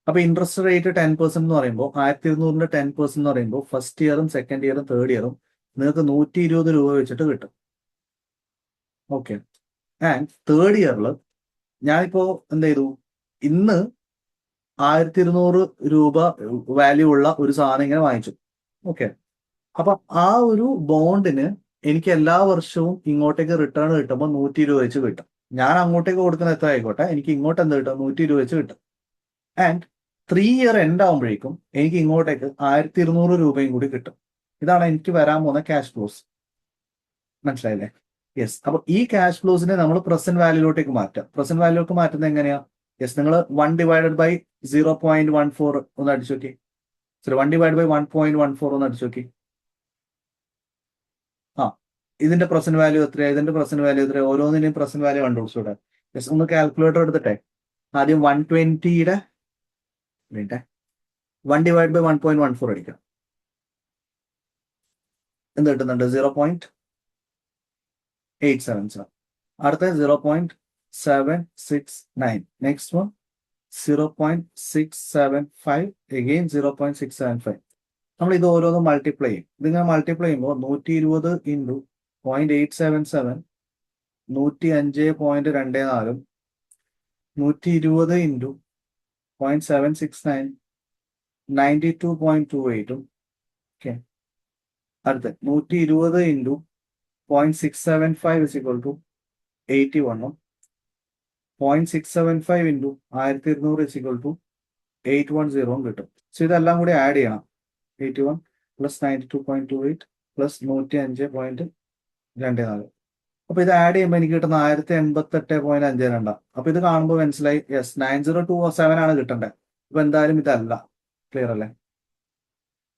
അപ്പൊ ഇൻട്രസ്റ്റ് റേറ്റ് 10% എന്ന് പറയുമ്പോൾ 1200ന്റെ 10% എന്ന് പറയുമ്പോൾ ഫസ്റ്റ് ഇയറും സെക്കൻഡ് ഇയറും തേർഡ് ഇയറും നിങ്ങൾക്ക് 120 രൂപ വെച്ചിട്ട് കിട്ടും. ഓക്കെ, ആൻഡ് തേർഡ് ഇയറിൽ ഞാനിപ്പോ എന്ത് ചെയ്തു? ഇന്ന് 1200 രൂപ വാല്യൂ ഉള്ള ഒരു സാധനം ഇങ്ങനെ വാങ്ങിച്ചു. ഓക്കെ, അപ്പൊ ആ ഒരു ബോണ്ടിന് എനിക്ക് എല്ലാ വർഷവും ഇങ്ങോട്ടേക്ക് റിട്ടേൺ കിട്ടുമ്പോൾ 120 വെച്ച് കിട്ടും. ഞാൻ അങ്ങോട്ടേക്ക് കൊടുക്കുന്ന എത്ര ആയിക്കോട്ടെ, എനിക്ക് ഇങ്ങോട്ട് എന്ത് കിട്ടും? 120 വെച്ച് കിട്ടും. ആൻഡ് 3 ഇയർ എൻഡ് ആകുമ്പോഴേക്കും എനിക്ക് ഇങ്ങോട്ടേക്ക് 1200 രൂപയും കൂടി കിട്ടും. ഇതാണ് എനിക്ക് വരാൻ പോകുന്ന ക്യാഷ് ഫ്ലോസ്. മനസ്സിലായില്ലേ? യെസ്. അപ്പൊ ഈ ക്യാഷ് ഫ്ലോസിനെ നമ്മൾ പ്രസന്റ് വാല്യൂലോട്ടേക്ക് മാറ്റാം. പ്രസന്റ് വാല്യൂലേക്ക് മാറ്റുന്നത് എങ്ങനെയാ? യെസ്, നിങ്ങൾ 1/0.14 ഒന്ന് അടിച്ചു നോക്കി. സോറി, 1/1.14 ഒന്ന് അടിച്ചു നോക്കി. ആ, ഇതിന്റെ പ്രസന്റ് വാല്യൂ എത്രയാണ്? ഇതിന്റെ പ്രസന്റ് വാല്യൂ എത്രയാണ്? ഓരോന്നിന്റെയും പ്രസന്റ് വാല്യൂ കണ്ടുപിടിച്ചൂടെ? യെസ്, ഒന്ന് കാൽക്കുലേറ്റർ എടുത്തിട്ടെ ആദ്യം 120യുടെ 1/1.14 അടിക്കാം. എന്ത് കിട്ടുന്നുണ്ട്? 0.877. അടുത്ത 0.769. Next one 0.675. അഗെയിൻ 0.675. നമ്മൾ ഇത് ഓരോന്നും മൾട്ടിപ്ലൈ ചെയ്യും. ഇതിങ്ങനെ മൾട്ടിപ്ലൈ ചെയ്യുമ്പോൾ 120 × 0.877 105.24 120 ഇൻറ്റു 0.769 92.28 ഓക്കെ. അടുത്ത് 120 into 0.675 is equal to 81 0.675 into 1200 is equal to 810 കിട്ടും. സോ ഇതെല്ലാം കൂടി ആഡ് ചെയ്യണം. 81 പ്ലസ് 92.28 പ്ലസ് 105.24. അപ്പൊ ഇത് ആഡ് ചെയ്യുമ്പോൾ എനിക്ക് കിട്ടുന്ന 1088.52. അപ്പൊ ഇത് കാണുമ്പോൾ മനസ്സിലായി, യെസ് 9027 ആണ് കിട്ടേണ്ടത്. അപ്പൊ എന്തായാലും ഇതല്ല. ക്ലിയർ അല്ലേ?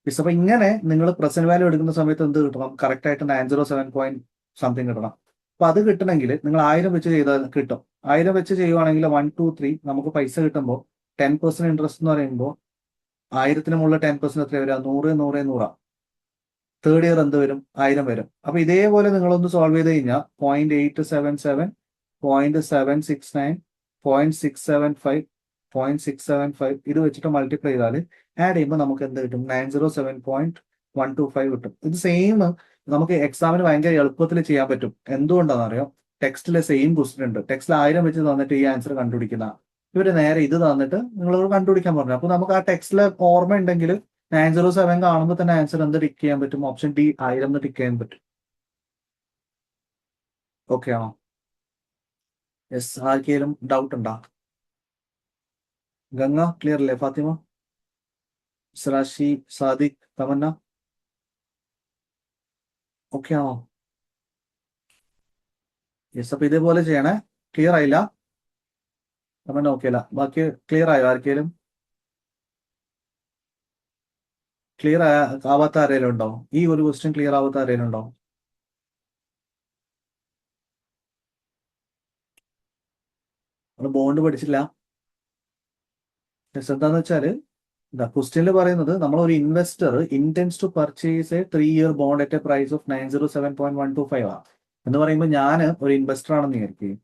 യെസ്. അപ്പൊ ഇങ്ങനെ നിങ്ങൾ പ്രസന്റ് വാല്യൂ എടുക്കുന്ന സമയത്ത് എന്ത് കിട്ടണം? കറക്റ്റ് ആയിട്ട് 907 പോയിന്റ് സംതിങ് കിട്ടണം. അപ്പൊ അത് കിട്ടണമെങ്കിൽ നിങ്ങൾ 1000 വെച്ച് ചെയ്താൽ കിട്ടും. 1000 വെച്ച് ചെയ്യുവാണെങ്കിൽ 1 2 3 നമുക്ക് പൈസ കിട്ടുമ്പോൾ 10% ഇൻട്രസ്റ്റ് എന്ന് പറയുമ്പോൾ 1000 മുകളിൽ 10% എത്ര വരിക? 100 100 100. തേർഡ് ഇയർ എന്ത് വരും? 1000 വരും. അപ്പൊ ഇതേപോലെ നിങ്ങളൊന്ന് സോൾവ് ചെയ്ത് കഴിഞ്ഞാൽ 0.877 0.769 0.675 0.675 ഇത് വെച്ചിട്ട് മൾട്ടിപ്ലൈ ചെയ്താൽ ആഡ് ചെയ്യുമ്പോൾ നമുക്ക് എന്ത് കിട്ടും? 907.125 കിട്ടും. ഇത് സെയിം നമുക്ക് എക്സാമിന് ഭയങ്കര എളുപ്പത്തിൽ ചെയ്യാൻ പറ്റും. എന്തുകൊണ്ടാണെന്ന് അറിയാം? ടെക്സ്റ്റിലെ സെയിം ക്വസ്റ്റ്യൻ ഉണ്ട്. ടെക്സ്റ്റിൽ 1000 വെച്ച് തന്നിട്ട് ഈ ആൻസർ കണ്ടുപിടിക്കുന്ന ഇവര് നേരെ ഇത് തന്നിട്ട് നിങ്ങളോട് കണ്ടുപിടിക്കാൻ പറഞ്ഞു. അപ്പൊ നമുക്ക് ആ ടെക്സ്റ്റിലെ ഓർമ്മ ഉണ്ടെങ്കിൽ 907 കാണുമ്പോൾ തന്നെ ആൻസർ എന്ത് ടിക്ക് ചെയ്യാൻ പറ്റും? ഓപ്ഷൻ ഡി 1000 എന്ന് ടിക്ക് ചെയ്യാൻ പറ്റും. ഓക്കെ ആണോ? യെസ്. ആർക്കെങ്കിലും ഡൗട്ട് ഉണ്ടോ? ഗംഗ ക്ലിയർ അല്ലേ? ഫാത്തിമ, സറാഷി, സാദിഖ്, തമന്ന ഓക്കെ ആണോ? യെസ്. അപ്പൊ ഇതേപോലെ ചെയ്യണേ. ക്ലിയർ ആയില്ല? തമന്ന ഓക്കെ അല്ല? ബാക്കി ക്ലിയർ ആയോ? ആർക്കെങ്കിലും ക്ലിയർ ആവാത്ത ആരെങ്കിലും ഉണ്ടോ? ഈ ഒരു ക്വസ്റ്റ്യൻ ക്ലിയർ ആവാത്ത ആരെങ്കിലും ഉണ്ടോ? നമ്മൾ ബോണ്ട് പഠിച്ചില്ല. യെസ്. എന്താന്ന് വെച്ചാല് ക്വസ്റ്റ്യനിൽ പറയുന്നത് നമ്മൾ ഒരു investor intends to purchase a 3-year bond at a price of 907.125 ആണ് എന്ന് പറയുമ്പോൾ ഞാൻ ഒരു ഇൻവെസ്റ്റർ ആണെന്ന് വിചാരിക്കും.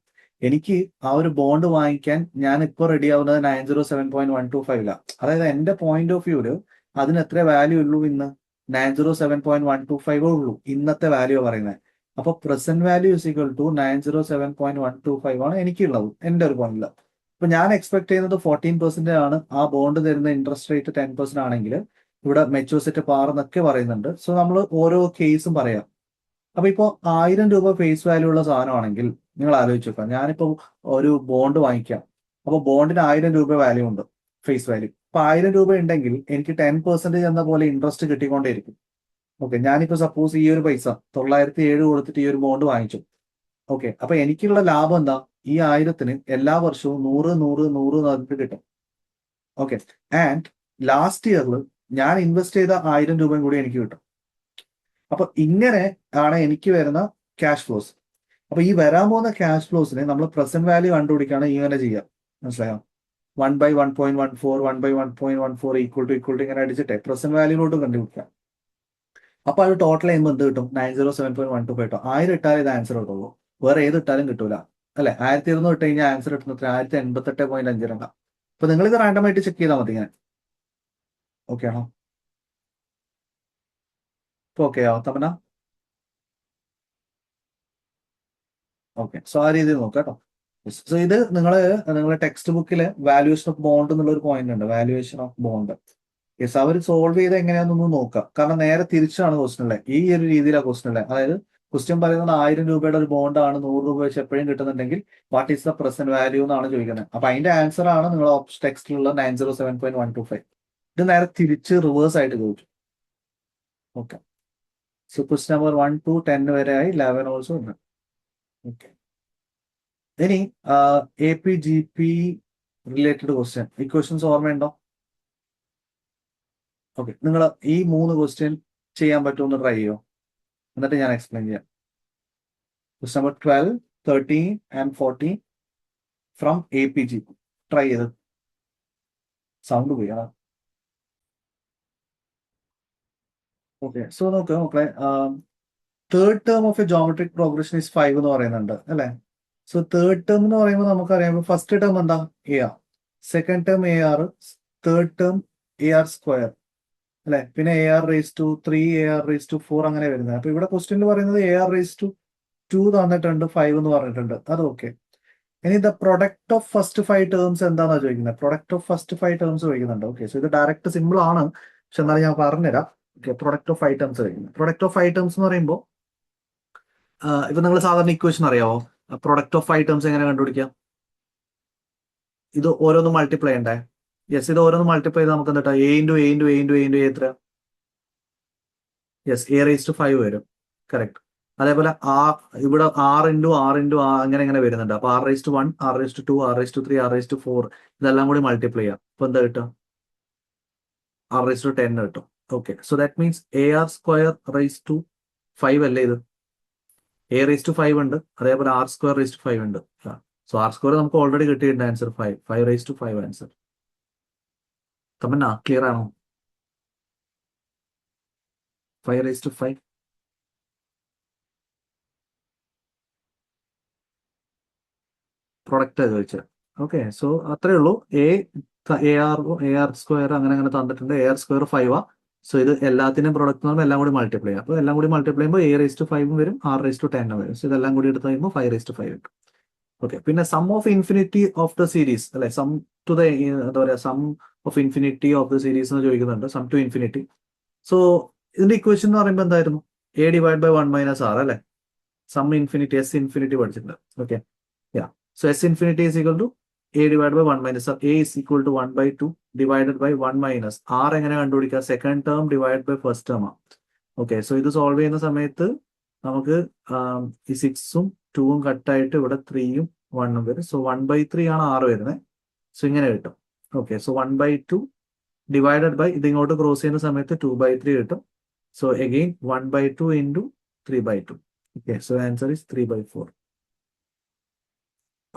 എനിക്ക് ആ ഒരു ബോണ്ട് വാങ്ങിക്കാൻ ഞാൻ ഇപ്പോൾ റെഡി ആവുന്നത് 907.125ലാണ്. അതായത് എന്റെ പോയിന്റ് ഓഫ് വ്യൂല് അതിന് എത്ര വാല്യൂ ഉള്ളൂ? ഇന്ന് 907.125 ഉള്ളൂ ഇന്നത്തെ വാല്യൂ പറയുന്നത്. അപ്പൊ present value is equal to 907.125 ആണ് എനിക്കുള്ളത് എന്റെ ഒരു പോയിന്റില്. ഇപ്പൊ ഞാൻ എക്സ്പെക്ട് ചെയ്യുന്നത് 14% ആണ്. ആ ബോണ്ട് തരുന്ന ഇൻട്രസ്റ്റ് റേറ്റ് 10% ആണെങ്കിൽ ഇവിടെ മെച്ചൂരിറ്റി പാർ എന്നൊക്കെ പറയുന്നുണ്ട്. സോ നമ്മൾ ഓരോ കേസും പറയാം. അപ്പൊ ഇപ്പൊ 1000 രൂപ ഫേസ് വാല്യൂ ഉള്ള സാധനമാണെങ്കിൽ നിങ്ങൾ ആലോചിച്ച് നോക്കാം, ഞാനിപ്പോ ഒരു ബോണ്ട് വാങ്ങിക്കാം. അപ്പൊ ബോണ്ടിന് 1000 രൂപ വാല്യൂ ഉണ്ട്, ഫേസ് വാല്യൂ. അപ്പൊ 1000 രൂപ ഉണ്ടെങ്കിൽ എനിക്ക് 10% എന്ന പോലെ ഇൻട്രസ്റ്റ് കിട്ടിക്കൊണ്ടേയിരിക്കും. ഓക്കെ, ഞാനിപ്പോ സപ്പോസ് ഈ ഒരു പൈസ 907 കൊടുത്തിട്ട് ഈ ഒരു ബോണ്ട് വാങ്ങിച്ചു. ഓക്കെ, അപ്പൊ എനിക്കുള്ള ലാഭം എന്താ? ഈ 1000ന് എല്ലാ വർഷവും 100 100 100 പറഞ്ഞിട്ട് കിട്ടും. ഓക്കെ, ആൻഡ് ലാസ്റ്റ് ഇയറിൽ ഞാൻ ഇൻവെസ്റ്റ് ചെയ്ത 1000 രൂപയും കൂടി എനിക്ക് കിട്ടും. അപ്പൊ ഇങ്ങനെ ആണ് എനിക്ക് വരുന്ന ക്യാഷ് ഫ്ലോസ്. അപ്പൊ ഈ വരാൻ പോകുന്ന ക്യാഷ് ഫ്ലോസിനെ നമ്മൾ പ്രസന്റ് വാല്യൂ കണ്ടുപിടിക്കുകയാണ് ഇങ്ങനെ ചെയ്യുക. മനസ്സിലായോ? 1/1.14 1/1.14 ഈക്വൽ ടു ഇങ്ങനെ അടിച്ചിട്ടെ പ്രസന്റ് വാല്യൂലോട്ട് കണ്ടുപിടിക്കാം. അപ്പൊ അത് ടോട്ടൽ ചെയ്യുമ്പോൾ എന്ത് കിട്ടും? 907.125 കിട്ടും. 1000 ഇട്ടാലേ ഇത് ആൻസർ കിട്ടുള്ളൂ, വേറെ ഏത് ഇട്ടാലും കിട്ടൂല. അല്ലെ? 1200 ഇട്ട് കഴിഞ്ഞാൽ ആൻസർ കിട്ടുന്നത് 1088.52. അപ്പൊ നിങ്ങൾ ഇത് റാൻഡമായിട്ട് ചെക്ക് ചെയ്താൽ മതി ഇങ്ങനെ. ഓക്കെ ആണോ? ഇപ്പൊ ഓക്കെ ആവോ തമന? ഓക്കെ, സോ ആ രീതിയിൽ നോക്കാം കേട്ടോ. സോ ഇത് നിങ്ങളെ ടെക്സ്റ്റ് ബുക്കിലെ വാല്യൂഷൻ ഓഫ് ബോണ്ട് എന്നുള്ള ഒരു പോയിന്റ് ഉണ്ട്, വാല്യൂവേഷൻ ഓഫ് ബോണ്ട്. യെസ്, അവർ സോൾവ് ചെയ്ത് എങ്ങനെയാണെന്നൊന്ന് നോക്കാം. കാരണം നേരെ തിരിച്ചാണ് ക്വസ്റ്റ്യൻ ഉള്ളത്. ഈ ഒരു രീതിയിലാണ് ക്വസ്റ്റ്യൻ ഉള്ളത്. അതായത് ക്വസ്റ്റ്യൻ പറയുന്നത് 1000 രൂപയുടെ ഒരു ബോണ്ടാണ് 100 രൂപ വെച്ച് എപ്പോഴും കിട്ടുന്നുണ്ടെങ്കിൽ what is the present value എന്നാണ് ചോദിക്കുന്നത്. അപ്പൊ അതിന്റെ ആൻസർ ആണ് നിങ്ങൾ ടെക്സ്റ്റിലുള്ള 907.125. ഇത് നേരെ തിരിച്ച് റിവേഴ്സ് ആയിട്ട് ചോദിച്ചു. Okay, so question number 1 to 10 വരെ ആയി, 11 ഓൾസോ ഉണ്ട്. ഓക്കെ, ഇനി APGP റിലേറ്റഡ് ക്വസ്റ്റ്യൻ. ഈ ക്വസ്റ്റ്യൻസ് ഓർമ്മയുണ്ടോ? ഓക്കെ, നിങ്ങൾ ഈ 3 ക്വസ്റ്റ്യൻ ചെയ്യാൻ പറ്റുമെന്ന് ട്രൈ ചെയ്യോ? എന്നിട്ട് ഞാൻ എക്സ്പ്ലെയിൻ ചെയ്യാം. Question number 12, 13 and 14 from APG. Try ചെയ്ത് സൗണ്ട് പോയി. ഓക്കെ, സോ നോക്ക് മക്കളെ, third term of A geometric progression is 5 എന്ന് പറയുന്നുണ്ട് അല്ലെ? സോ തേർഡ് ടേം എന്ന് പറയുമ്പോൾ നമുക്കറിയാം ഫസ്റ്റ് ടേം എന്താ? AR, second term AR, third term AR square അല്ലെ? പിന്നെ AR raised to 3, AR raised to 4 അങ്ങനെ വരുന്നത്. അപ്പൊ ഇവിടെ ക്വസ്റ്റ്യനിൽ പറയുന്നത് AR raised to 2 തന്നിട്ടുണ്ട്, 5 എന്ന് പറഞ്ഞിട്ടുണ്ട്, അത് ഓക്കെ. ഇനി the product of first 5 terms എന്താണെന്നാ ചോദിക്കുന്നത്? പ്രൊഡക്റ്റ് ഓഫ് ഫസ്റ്റ് 5 ടേംസ് ചോദിക്കുന്നുണ്ട്. ഓക്കെ, സോ ഇത് ഡയറക്റ്റ് സിമ്പിൾ ആണ്, പക്ഷെ എന്നാലും ഞാൻ പറഞ്ഞുതരാം. ഓക്കെ, പ്രൊഡക്റ്റ് ഓഫ് 5 ടേംസ് ചോദിക്കുന്നത്. പ്രൊഡക്റ്റ് ഓഫ് 5 ടേംസ് എന്ന് പറയുമ്പോൾ ഇപ്പൊ നിങ്ങൾ സാധാരണ ഇക്വേഷൻ അറിയാവോ? പ്രൊഡക്റ്റ് ഓഫ് 5 ടേംസ് എങ്ങനെ കണ്ടുപിടിക്കാം? ഇത് ഓരോന്ന് മൾട്ടിപ്ലൈ ചെയ്യണ്ടേ? യെസ്, ഇത് ഓരോന്ന് മൾട്ടിപ്ലൈ ചെയ്ത് നമുക്ക് എന്താ A into A into A into A into A എത്ര? യെസ്, എ റേസ് ടു 5 വരും. കറക്റ്റ്. അതേപോലെ ഇവിടെ ആർ ഇൻറ്റു അങ്ങനെ അങ്ങനെ വരുന്നുണ്ട്. അപ്പൊ r raise to 1, r raise to 2, r raise to 3, r raise to 4 ഇതെല്ലാം കൂടി മൾട്ടിപ്ലൈ ചെയ്യാം. അപ്പൊ എന്താ കിട്ടുക? ആർ റേസ് ടു 10 കിട്ടും. Okay, so that means a r square raise to 5 അല്ലേ ഇത്? എ റേസ് ടു 5 ഉണ്ട്, അതേപോലെ ആർ സ്ക്വയർ റേസ് ടു 5 ഉണ്ട്. സോ ആർ സ്ക്വയർ നമുക്ക് ഓൾറെഡി കിട്ടിയിട്ടുണ്ട്, answer 5 raise to 5 answer. Tamanna clear ആണോ? 5 റേസ് ടു 5 പ്രൊഡക്റ്റ് ചോദിച്ചത്. ഓക്കെ, സോ അത്രേ ഉള്ളൂ. എ ആർ സ്ക്വയർ അങ്ങനെ അങ്ങനെ തന്നിട്ടുണ്ട്. എ ആർ സ്ക്വയർ 5 ആ. സോ ഇത് എല്ലാത്തിനും പ്രൊഡക്റ്റ് എന്ന് പറയുമ്പോൾ എല്ലാം കൂടി മൾട്ടിപ്ലൈ ചെയ്യാം. അപ്പോൾ എല്ലാം കൂടി mൾട്ടിപ്ലൈ ചെയ്യുമ്പോൾ എ റേസ് ടു 5 വരും, ആർ റേസ് ടു 10 വരും. സോ ഇതെല്ലാം കൂടി എടുത്ത് കഴിയുമ്പോൾ 5 റേസ് ടു 5 കിട്ടും. ഓക്കെ, പിന്നെ sum of infinity of the series അല്ലെ, സം ടു ദ എന്താ പറയുക, sum of infinity of the series എന്ന് ചോദിക്കുന്നുണ്ട്. Sum to infinity. സോ ഇതിന്റെ ഇക്വേഷൻ എന്ന് പറയുമ്പോൾ എന്തായിരുന്നു? A divide by 1 minus r അല്ലെ. സം ഇൻഫിനിറ്റി, എസ് ഇൻഫിനിറ്റി പഠിച്ചിട്ടുണ്ട്. Okay, yeah. So S infinity is equal to a divide by 1 minus r. A is equal to 1/2 divided by 1 minus r. എങ്ങനെ കണ്ടുപിടിക്കുക? Second term divide by first term ആണ്. Okay, so ഇത് solve ചെയ്യുന്ന സമയത്ത് നമുക്ക് ഈ 6ഉം 2ഉം കട്ടായിട്ട് ഇവിടെ 3യും 1ഉം വരും. സോ 1/3 ആണ് ആർ വരുന്നത്. സോ ഇങ്ങനെ കിട്ടും. ഓക്കെ, സോ 1/2 ഡിവൈഡഡ് ബൈ ഇത് ഇങ്ങോട്ട് ക്രോസ് ചെയ്യുന്ന സമയത്ത് 2/3 കിട്ടും. So again 1/2 into 3/2. Okay, so answer is 3/4.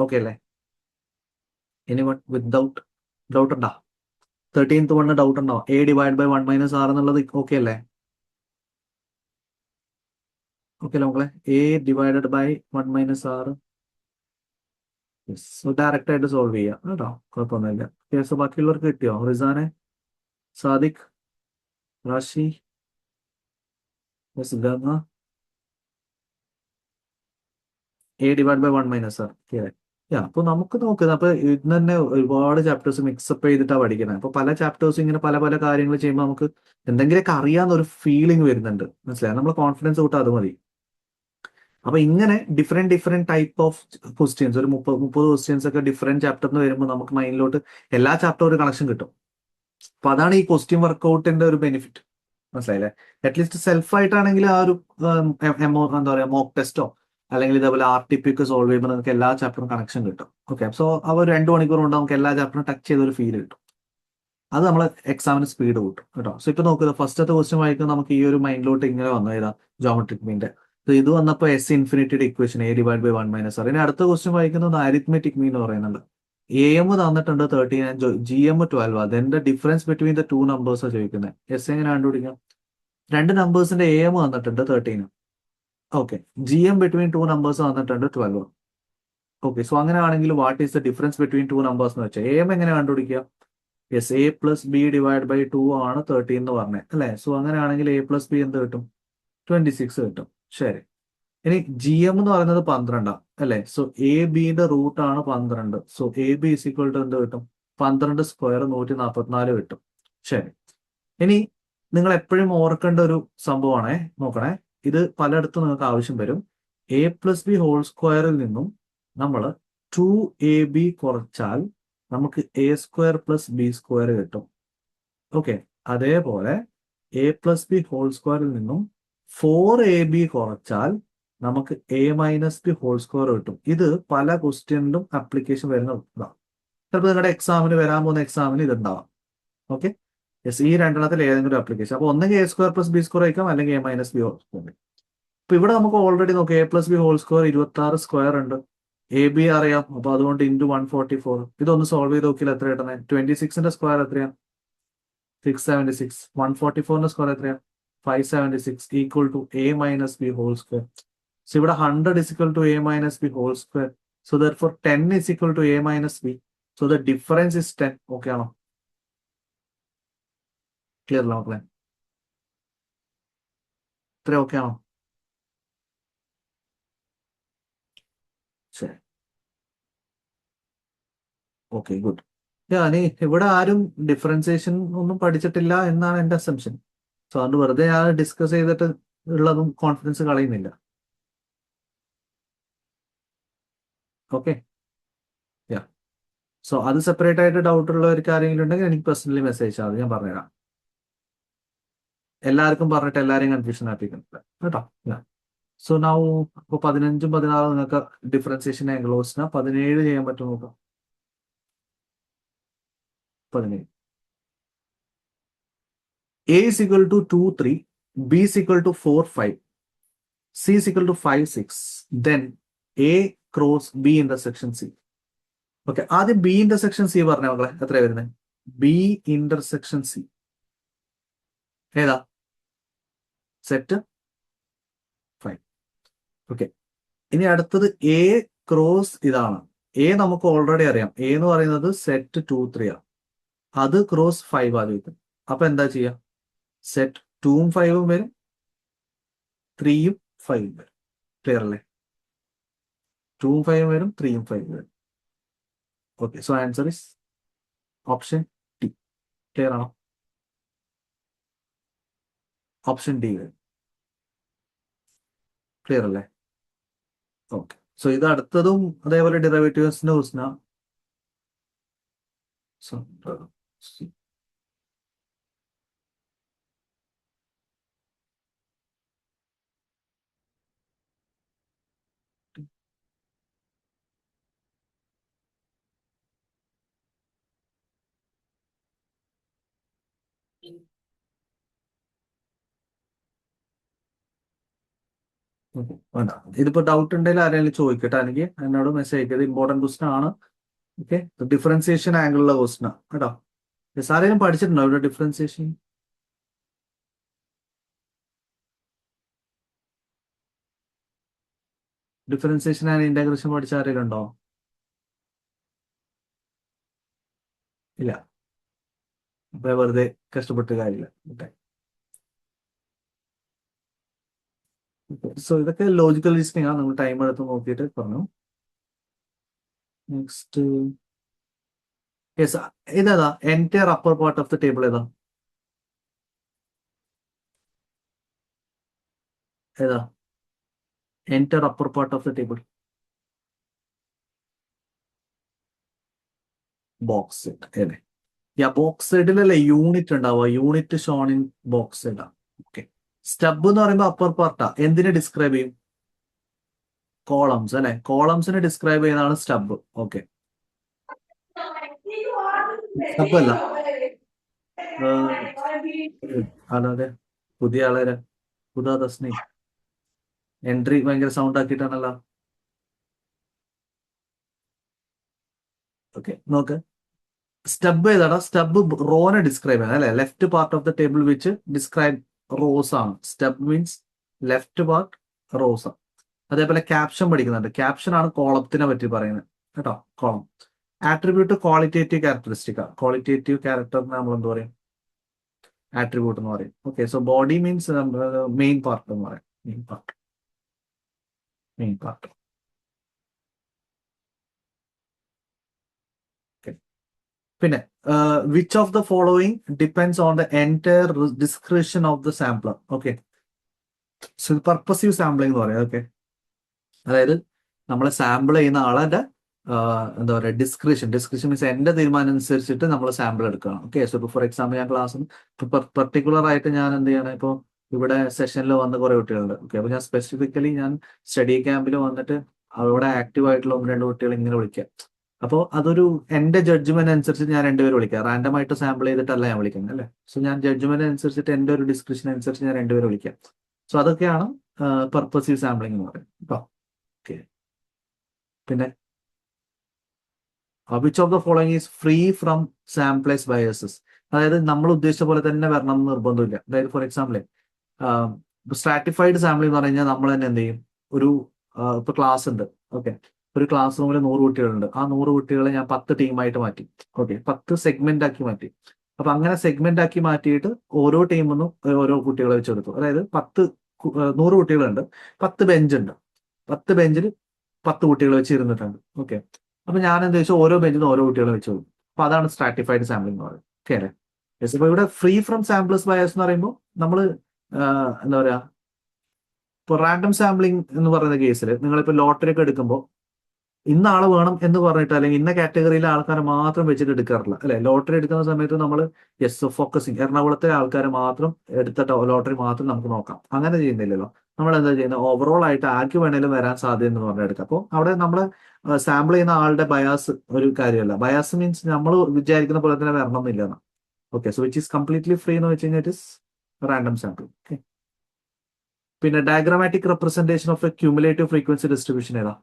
Okay അല്ലേ? ഇനി വിത്തൗട്ട് ഡൗട്ട് ഉണ്ടോ? 13th വണ് ഡൗട്ട് ഉണ്ടോ? A divide by 1 minus R എന്നുള്ളത് ഓക്കെ അല്ലേ? ഓക്കെ അല്ലേ മക്കളെ? A divided by 1 minus R. So direct ആയിട്ട് സോൾവ് ചെയ്യാം കേട്ടോ, കുഴപ്പമൊന്നുമില്ല. സോ ബാക്കിയുള്ളവർക്ക് കിട്ടിയോ? റിസാനെ, Sadiq, Rashi, Ganga. A divide by 1 minus R. അപ്പൊ നമുക്ക് നോക്കുന്നത്, അപ്പൊ ഇന്ന് തന്നെ ഒരുപാട് ചാപ്റ്റേഴ്സ് മിക്സപ്പ് ചെയ്തിട്ടാണ് പഠിക്കുന്നത്. അപ്പൊ പല ചാപ്റ്റേഴ്സ് ഇങ്ങനെ പല പല കാര്യങ്ങൾ ചെയ്യുമ്പോൾ നമുക്ക് എന്തെങ്കിലുമൊക്കെ അറിയാവുന്ന ഒരു ഫീലിംഗ് വരുന്നുണ്ട്. മനസ്സിലായി? നമ്മളെ കോൺഫിഡൻസ് കൂട്ടാ, അത് മതി. അപ്പൊ ഇങ്ങനെ ഡിഫറെന്റ് ടൈപ്പ് ഓഫ് ക്വസ്റ്റ്യൻസ്, ഒരു 30 ക്വസ്റ്റ്യൻസ് ഒക്കെ ഡിഫറെന്റ് ചാപ്റ്ററിന് വരുമ്പോൾ നമുക്ക് മൈൻഡിലോട്ട് എല്ലാ ചാപ്റ്ററും ഒരു കണക്ഷൻ കിട്ടും. അപ്പൊ അതാണ് ഈ ക്വസ്റ്റ്യൻ വർക്കൗട്ടിന്റെ ഒരു ബെനിഫിറ്റ്. മനസ്സിലായില്ലേ? അറ്റ്ലീസ്റ്റ് സെൽഫ് ആയിട്ടാണെങ്കിൽ ആ ഒരു എന്താ പറയാ, മോക്ക് ടെസ്റ്റോ അല്ലെങ്കിൽ ഇതേപോലെ RTP ഒക്കെ സോൾവ് ചെയ്യുമ്പോൾ നമുക്ക് എല്ലാ ചാപ്റ്ററും കണക്ഷൻ കിട്ടും. ഓക്കെ, സോ അവർ 2 മണിക്കൂർ കൊണ്ട് നമുക്ക് എല്ലാ ചാപ്റ്ററും ടച്ച് ചെയ്തൊരു ഫീൽ കിട്ടും. അത് നമ്മളെ എക്സാമിന് സ്പീഡ് കൂട്ടും കേട്ടോ. സോ ഇപ്പൊ നോക്കുക, ഫസ്റ്റത്തെ ക്വസ്റ്റ്യൻ വായിക്കുമ്പോൾ നമുക്ക് ഈ ഒരു മൈൻഡിലോട്ട് ഇങ്ങനെ വന്നു ഏതാ, ജോമെട്രിക് മീൻ്റെ. ഇത് വന്നപ്പോൾ എസ് ഇൻഫിനിറ്റിയുടെ equation A divide by 1 minus R. ഇനി അടുത്ത ക്വസ്റ്റ്യൻ വായിക്കുന്നത് അരിത്മെറ്റിക് മീൻ എന്ന് പറയുന്നുണ്ട്. AM തന്നിട്ടുണ്ട് 13 ആൻഡ് GM 12. അതിന്റെ ഡിഫറൻസ് ബിറ്റ്വീൻ ദ 2 നമ്പേഴ്സ് ചോദിക്കുന്നത്. എസ് എങ്ങനെ കണ്ടുപിടിക്കാം? രണ്ട് നമ്പേഴ്സിന്റെ AM തന്നിട്ടുണ്ട് 13. ഓക്കെ, GM ബിറ്റ്വീൻ 2 നമ്പേഴ്സ് തന്നിട്ടുണ്ട് 12. ഓക്കെ, സോ അങ്ങനെ ആണെങ്കിൽ what is the difference between 2 numbers എന്ന് വെച്ചാൽ AM എങ്ങനെ കണ്ടുപിടിക്കുക? Yes, A plus b divide by 2 ആണ് 13 എന്ന് പറഞ്ഞത് അല്ലേ. സോ അങ്ങനെയാണെങ്കിൽ A പ്ലസ് ബി എന്ത് കിട്ടും? 26 കിട്ടും. ശരി. ഇനി GM എന്ന് പറയുന്നത് 12 അല്ലേ. സോ AB റൂട്ട് ആണ് 12. So AB is equal to എന്ത് കിട്ടും? 12 സ്ക്വയർ 144 കിട്ടും. ശരി. ഇനി നിങ്ങൾ എപ്പോഴും ഓർക്കേണ്ട ഒരു സംഭവമാണേ, നോക്കണേ. ഇത് പലയിടത്തും നിങ്ങൾക്ക് ആവശ്യം വരും. A പ്ലസ് ബി ഹോൾ സ്ക്വയറിൽ നിന്നും നമ്മൾ 2AB കുറച്ചാൽ നമുക്ക് A square plus B square കിട്ടും. ഓക്കെ, അതേപോലെ A പ്ലസ് ബി ഹോൾ സ്ക്വയറിൽ നിന്നും 4AB കുറച്ചാൽ നമുക്ക് A minus B whole square കിട്ടും. ഇത് പല ക്വസ്റ്റ്യനിലും ആപ്ലിക്കേഷൻ വരുന്ന ഇതാണ്. ചിലപ്പോൾ നിങ്ങളുടെ എക്സാമിന് വരാൻ പോകുന്ന എക്സാമിന് ഇതുണ്ടാവാം. ഓക്കെ, യെസ്, ഈ രണ്ടെണ്ണത്തിൽ ഏതെങ്കിലും ആപ്ലിക്കേഷൻ. അപ്പൊ ഒന്നെങ്കിൽ A square plus B square ആയിരിക്കാം, അല്ലെങ്കിൽ A minus B whole square. അപ്പൊ ഇവിടെ നമുക്ക് ഓൾറെഡി നോക്കാം, A plus B whole square 26 square ഉണ്ട്. AB അറിയാം, അപ്പൊ അതുകൊണ്ട് ഇൻറ്റു 144. ഇതൊന്ന് സോൾവ് ചെയ്ത് നോക്കിയാൽ എത്ര കിട്ടുന്നത്? 26ന്റെ സ്ക്വയർ എത്രയാണ്? 676. 144ന്റെ സ്ക്വയർ എത്രയാണ്? 576 equal to A minus B whole square. So ഇവിടെ 100 is equal to A minus B whole square. So therefore 10 is equal to A minus B. So the difference is 10. Okay ആണോ? Clear അല്ല മക്കളെ? ഇത്ര okay ആണോ? ശരി, okay, good. ഞാൻ ഇവിടെ ആരും ഡിഫറൻസിയേഷൻ ഒന്നും പഠിച്ചിട്ടില്ല എന്നാണ് എൻ്റെ അസംഷൻ. സോ അതുകൊണ്ട് വെറുതെ ഞാൻ ഡിസ്കസ് ചെയ്തിട്ട് ഉള്ളതും കോൺഫിഡൻസ് കളയുന്നില്ല. Okay, yeah. സോ അത് സെപ്പറേറ്റ് ആയിട്ട് ഡൗട്ട് ഉള്ളവർക്ക് ആരെങ്കിലും ഉണ്ടെങ്കിൽ എനിക്ക് പേഴ്സണലി മെസ്സേജ് ചെയ്യാം, അത് ഞാൻ പറഞ്ഞുതരാം. എല്ലാവർക്കും പറഞ്ഞിട്ട് എല്ലാവരെയും കൺഫ്യൂഷൻ ആപ്പിക്കുന്നില്ല കേട്ടോ. സോ നൗ ഇപ്പോൾ 15ഉം 16 നിങ്ങൾക്ക് ഡിഫറൻസിയേഷൻ ആംഗ്ലോസിന് 17 ചെയ്യാൻ പറ്റും നോക്കാം. 17 A is equal to 2 3, B is equal to 4 5, C is equal to 5 6, then A cross B intersection C. Okay, ആദ്യം ബി ഇന്റർസെക്ഷൻ സി പറഞ്ഞ മക്കളെ എത്രയാ വരുന്നത്? ബി ഇന്റർസെക്ഷൻ സി ഏതാ? സെറ്റ് 5. ഓക്കെ, ഇനി അടുത്തത് എ ക്രോസ് ഇതാണ്. എ നമുക്ക് ഓൾറെഡി അറിയാം, എ എന്ന് പറയുന്നത് സെറ്റ് 2 3 ആണ്. അത് ക്രോസ് 5 ആദ്യം. അപ്പൊ എന്താ ചെയ്യാ? സെറ്റ് 2ഉം 5ഉം വരും, 3ഉം 5ഉം വരും. ക്ലിയർ അല്ലേ? 2ഉം 5ഉം വരും, 3ഉം 5ഉം വരും. Okay, so answer is option T. Clear ആണോ? ഓപ്ഷൻ ഡി വരും. ക്ലിയർ അല്ലേ? ഓക്കെ, സോ ഇത് അടുത്തതും അതേപോലെ ഡെറിവേറ്റീവ്സിന്റെ ക്വസ്റ്റ്യനാ. വേണ്ട, ഇതിപ്പോ ഡൗട്ട് ഉണ്ടെങ്കിൽ ആരെങ്കിലും ചോദിക്കട്ടെ, എനിക്ക് എന്നോട് മെസ്സേജ് അയക്കുക. ഇമ്പോർട്ടന്റ് ക്വസ്റ്റൻ ആണ്. ഓക്കെ, ഡിഫറൻസിയേഷൻ ആംഗിളുള്ള ക്വസ്റ്റൻ ആണ് കേട്ടോ. ആരെങ്കിലും പഠിച്ചിട്ടുണ്ടോ ഇവിടെ ഡിഫറൻസിയേഷൻ? ഡിഫറൻസിയേഷൻ ആൻഡ് ഇന്റഗ്രേഷൻ പഠിച്ച ആരെങ്കിലും ഉണ്ടോ? ഇല്ല, അപ്പൊ വെറുതെ കഷ്ടപ്പെട്ട് കാര്യമില്ല. ഓക്കെ, സോ ഇതൊക്കെ ലോജിക്കൽ റീസണിംഗ് ആണ്, നമ്മൾ ടൈം എടുത്ത് നോക്കിയിട്ട് പറഞ്ഞു. നെക്സ്റ്റ് യെസ്, ഇതേതാ entire upper part of the table? ഏതാ entire upper part of the table? Box set അല്ലേ? ബോക്സ് സൈഡിലല്ലേ യൂണിറ്റ് ഉണ്ടാവുക? Unit shown in box side. Okay, stub എന്ന് പറയുമ്പോൾ അപ്പർ പാർട്ടാ. എന്തിനെ ഡിസ്ക്രൈബ് ചെയ്യും? കോളംസ് അല്ലെ? കോളംസിനെ ഡിസ്ക്രൈബ് ചെയ്യുന്നതാണ് സ്റ്റബ്. ഓക്കെ, സ്റ്റബ് അല്ല. അതെ, പുതിയ ആളെ പുതിയ തസ്നി എൻട്രി ഭയങ്കര സൗണ്ട് ആക്കിയിട്ടാണല്ലോ. ഓക്കെ, നോക്ക്, സ്റ്റബ് ഏതാടാ? സ്റ്റബ് റോനെ ഡിസ്ക്രൈബ് ചെയ്യുന്നത് അല്ലെ? Left part of the table which describe rows ആണ്. Stub means left part rows ആണ്. അതേപോലെ ക്യാപ്ഷൻ പഠിക്കുന്നുണ്ട്. ക്യാപ്ഷൻ ആണ് കോളത്തിനെ പറ്റി പറയുന്നത് കേട്ടോ. കോളം ആട്രിബ്യൂട്ട് ക്വാളിറ്റേറ്റീവ് ക്യാരക്ടറിസ്റ്റിക് ആണ്. ക്വാളിറ്റേറ്റീവ് ക്യാരക്ടറിന് നമ്മൾ എന്ത് പറയും? ആട്രിബ്യൂട്ട് എന്ന് പറയും. Okay, so body means main part എന്ന് പറയും. Main part, main part. പിന്നെ which of the following depends on the entire description of the sampler. Okay, so purposive sampling എന്ന് പറയാം. ഓക്കെ, അതായത് നമ്മളെ സാമ്പിൾ ചെയ്യുന്ന ആളെ എന്താ പറയുക, ഡിസ്ക്രിപ്ഷൻ മീൻസ് എന്റെ തീരുമാനം അനുസരിച്ചിട്ട് നമ്മൾ സാമ്പിൾ എടുക്കണം. ഓക്കെ, സോ ഇപ്പോൾ ഫോർ എക്സാമ്പിൾ ഞാൻ ക്ലാസ്സിൽ പെർട്ടിക്കുലർ ആയിട്ട് ഞാൻ എന്ത് ചെയ്യണം? ഇപ്പോൾ ഇവിടെ സെഷനിൽ വന്ന കുറെ കുട്ടികളുണ്ട്. ഓക്കെ, അപ്പോൾ ഞാൻ സ്പെസിഫിക്കലി ഞാൻ സ്റ്റഡി ക്യാമ്പിൽ വന്നിട്ട് അവിടെ ആക്റ്റീവ് ആയിട്ടുള്ള 1-2 കുട്ടികൾ ഇങ്ങനെ വിളിക്കാം. അപ്പോൾ അതൊരു എന്റെ ജഡ്ജ്മെന്റ് അനുസരിച്ച് ഞാൻ 2 പേര് വിളിക്കാം. റാൻഡം ആയിട്ട് സാമ്പിൾ ചെയ്തിട്ടല്ല ഞാൻ വിളിക്കുന്നത് അല്ലേ? സോ ഞാൻ ജഡ്ജ്മെന്റ് അനുസരിച്ചിട്ട് എന്റെ ഒരു ഡിസ്ക്രിപ്ഷൻ അനുസരിച്ച് ഞാൻ 2 പേര് വിളിക്കാം. സോ അതൊക്കെയാണ് പർപ്പസീവ് സാമ്പിളിംഗ് എന്ന് പറയുന്നത് കേട്ടോ. ഓക്കെ, പിന്നെ which of the following is free from samples biases. അതായത് നമ്മൾ ഉദ്ദേശിച്ച പോലെ തന്നെ വരണം എന്ന് നിർബന്ധമില്ല. അതായത് ഫോർ എക്സാമ്പിൾ സ്ട്രാറ്റിഫൈഡ് സാമ്പിൾ എന്ന് പറഞ്ഞു കഴിഞ്ഞാൽ നമ്മൾ തന്നെ എന്ത് ചെയ്യും? ഒരു ഇപ്പൊ ക്ലാസ് ഉണ്ട്. ഓക്കെ, ഒരു ക്ലാസ് റൂമിൽ 100 കുട്ടികളുണ്ട്. ആ 100 കുട്ടികളെ ഞാൻ 10 ടീമായിട്ട് മാറ്റി. ഓക്കെ, 10 സെഗ്മെന്റ് ആക്കി മാറ്റി. അപ്പൊ അങ്ങനെ സെഗ്മെന്റ് ആക്കി മാറ്റിയിട്ട് ഓരോ ടീമിൽ നിന്നും ഓരോ കുട്ടികളെ വെച്ചെടുത്തു. അതായത് 100 കുട്ടികളുണ്ട്, 10 ബെഞ്ച് ഉണ്ട്. 10 ബെഞ്ചിൽ 10 കുട്ടികൾ വെച്ച് ഇരുന്നിട്ടുണ്ട്. ഓക്കെ, അപ്പൊ ഞാൻ എന്താ വെച്ചാൽ ഓരോ ബെഞ്ചിൽ ഓരോ കുട്ടികളെ വെച്ച് കൊടുക്കും. അപ്പൊ അതാണ് സ്ട്രാറ്റിഫൈഡ് സാമ്പിളിംഗ് എന്ന് പറയുന്നത്. ഓക്കെ അല്ലേ? യെസ്. അപ്പൊ ഇവിടെ ഫ്രീ ഫ്രം സാമ്പിൾസ് ബയസ് എന്ന് പറയുമ്പോൾ നമ്മൾ എന്താ പറയാ, ഇപ്പൊ റാൻഡം സാമ്പിളിംഗ് എന്ന് പറയുന്ന കേസിൽ നിങ്ങളിപ്പോ ലോട്ടറി ഒക്കെ എടുക്കുമ്പോൾ ഇന്ന ആള് വേണം എന്ന് പറഞ്ഞിട്ട് അല്ലെങ്കിൽ ഇന്ന കാറ്റഗറിയിലെ ആൾക്കാരെ മാത്രം വെച്ചിട്ട് എടുക്കാറില്ല അല്ലെ. ലോട്ടറി എടുക്കുന്ന സമയത്ത് നമ്മൾ ഫോക്കസിങ് എറണാകുളത്തെ ആൾക്കാരെ മാത്രം എടുത്തിട്ട് ലോട്ടറി മാത്രം നമുക്ക് നോക്കാം. അങ്ങനെ ചെയ്യുന്നില്ലല്ലോ. നമ്മൾ എന്താ ചെയ്യുന്നത്, ഓവറോൾ ആയിട്ട് ആർക്ക് വേണേലും വരാൻ സാധ്യത എന്ന് പറഞ്ഞാൽ എടുക്കാം. അപ്പോൾ അവിടെ നമ്മൾ സാമ്പിൾ ചെയ്യുന്ന ആളുടെ ബയാസ് ഒരു കാര്യമല്ല. ബയാസ് മീൻസ് നമ്മൾ വിചാരിക്കുന്ന പോലെ തന്നെ വരണം എന്നില്ല. Okay, so which is completely free എന്ന് വെച്ച് കഴിഞ്ഞാൽ it is random sample. Okay, പിന്നെ diagrammatic representation of a cumulative frequency distribution ഏതാ?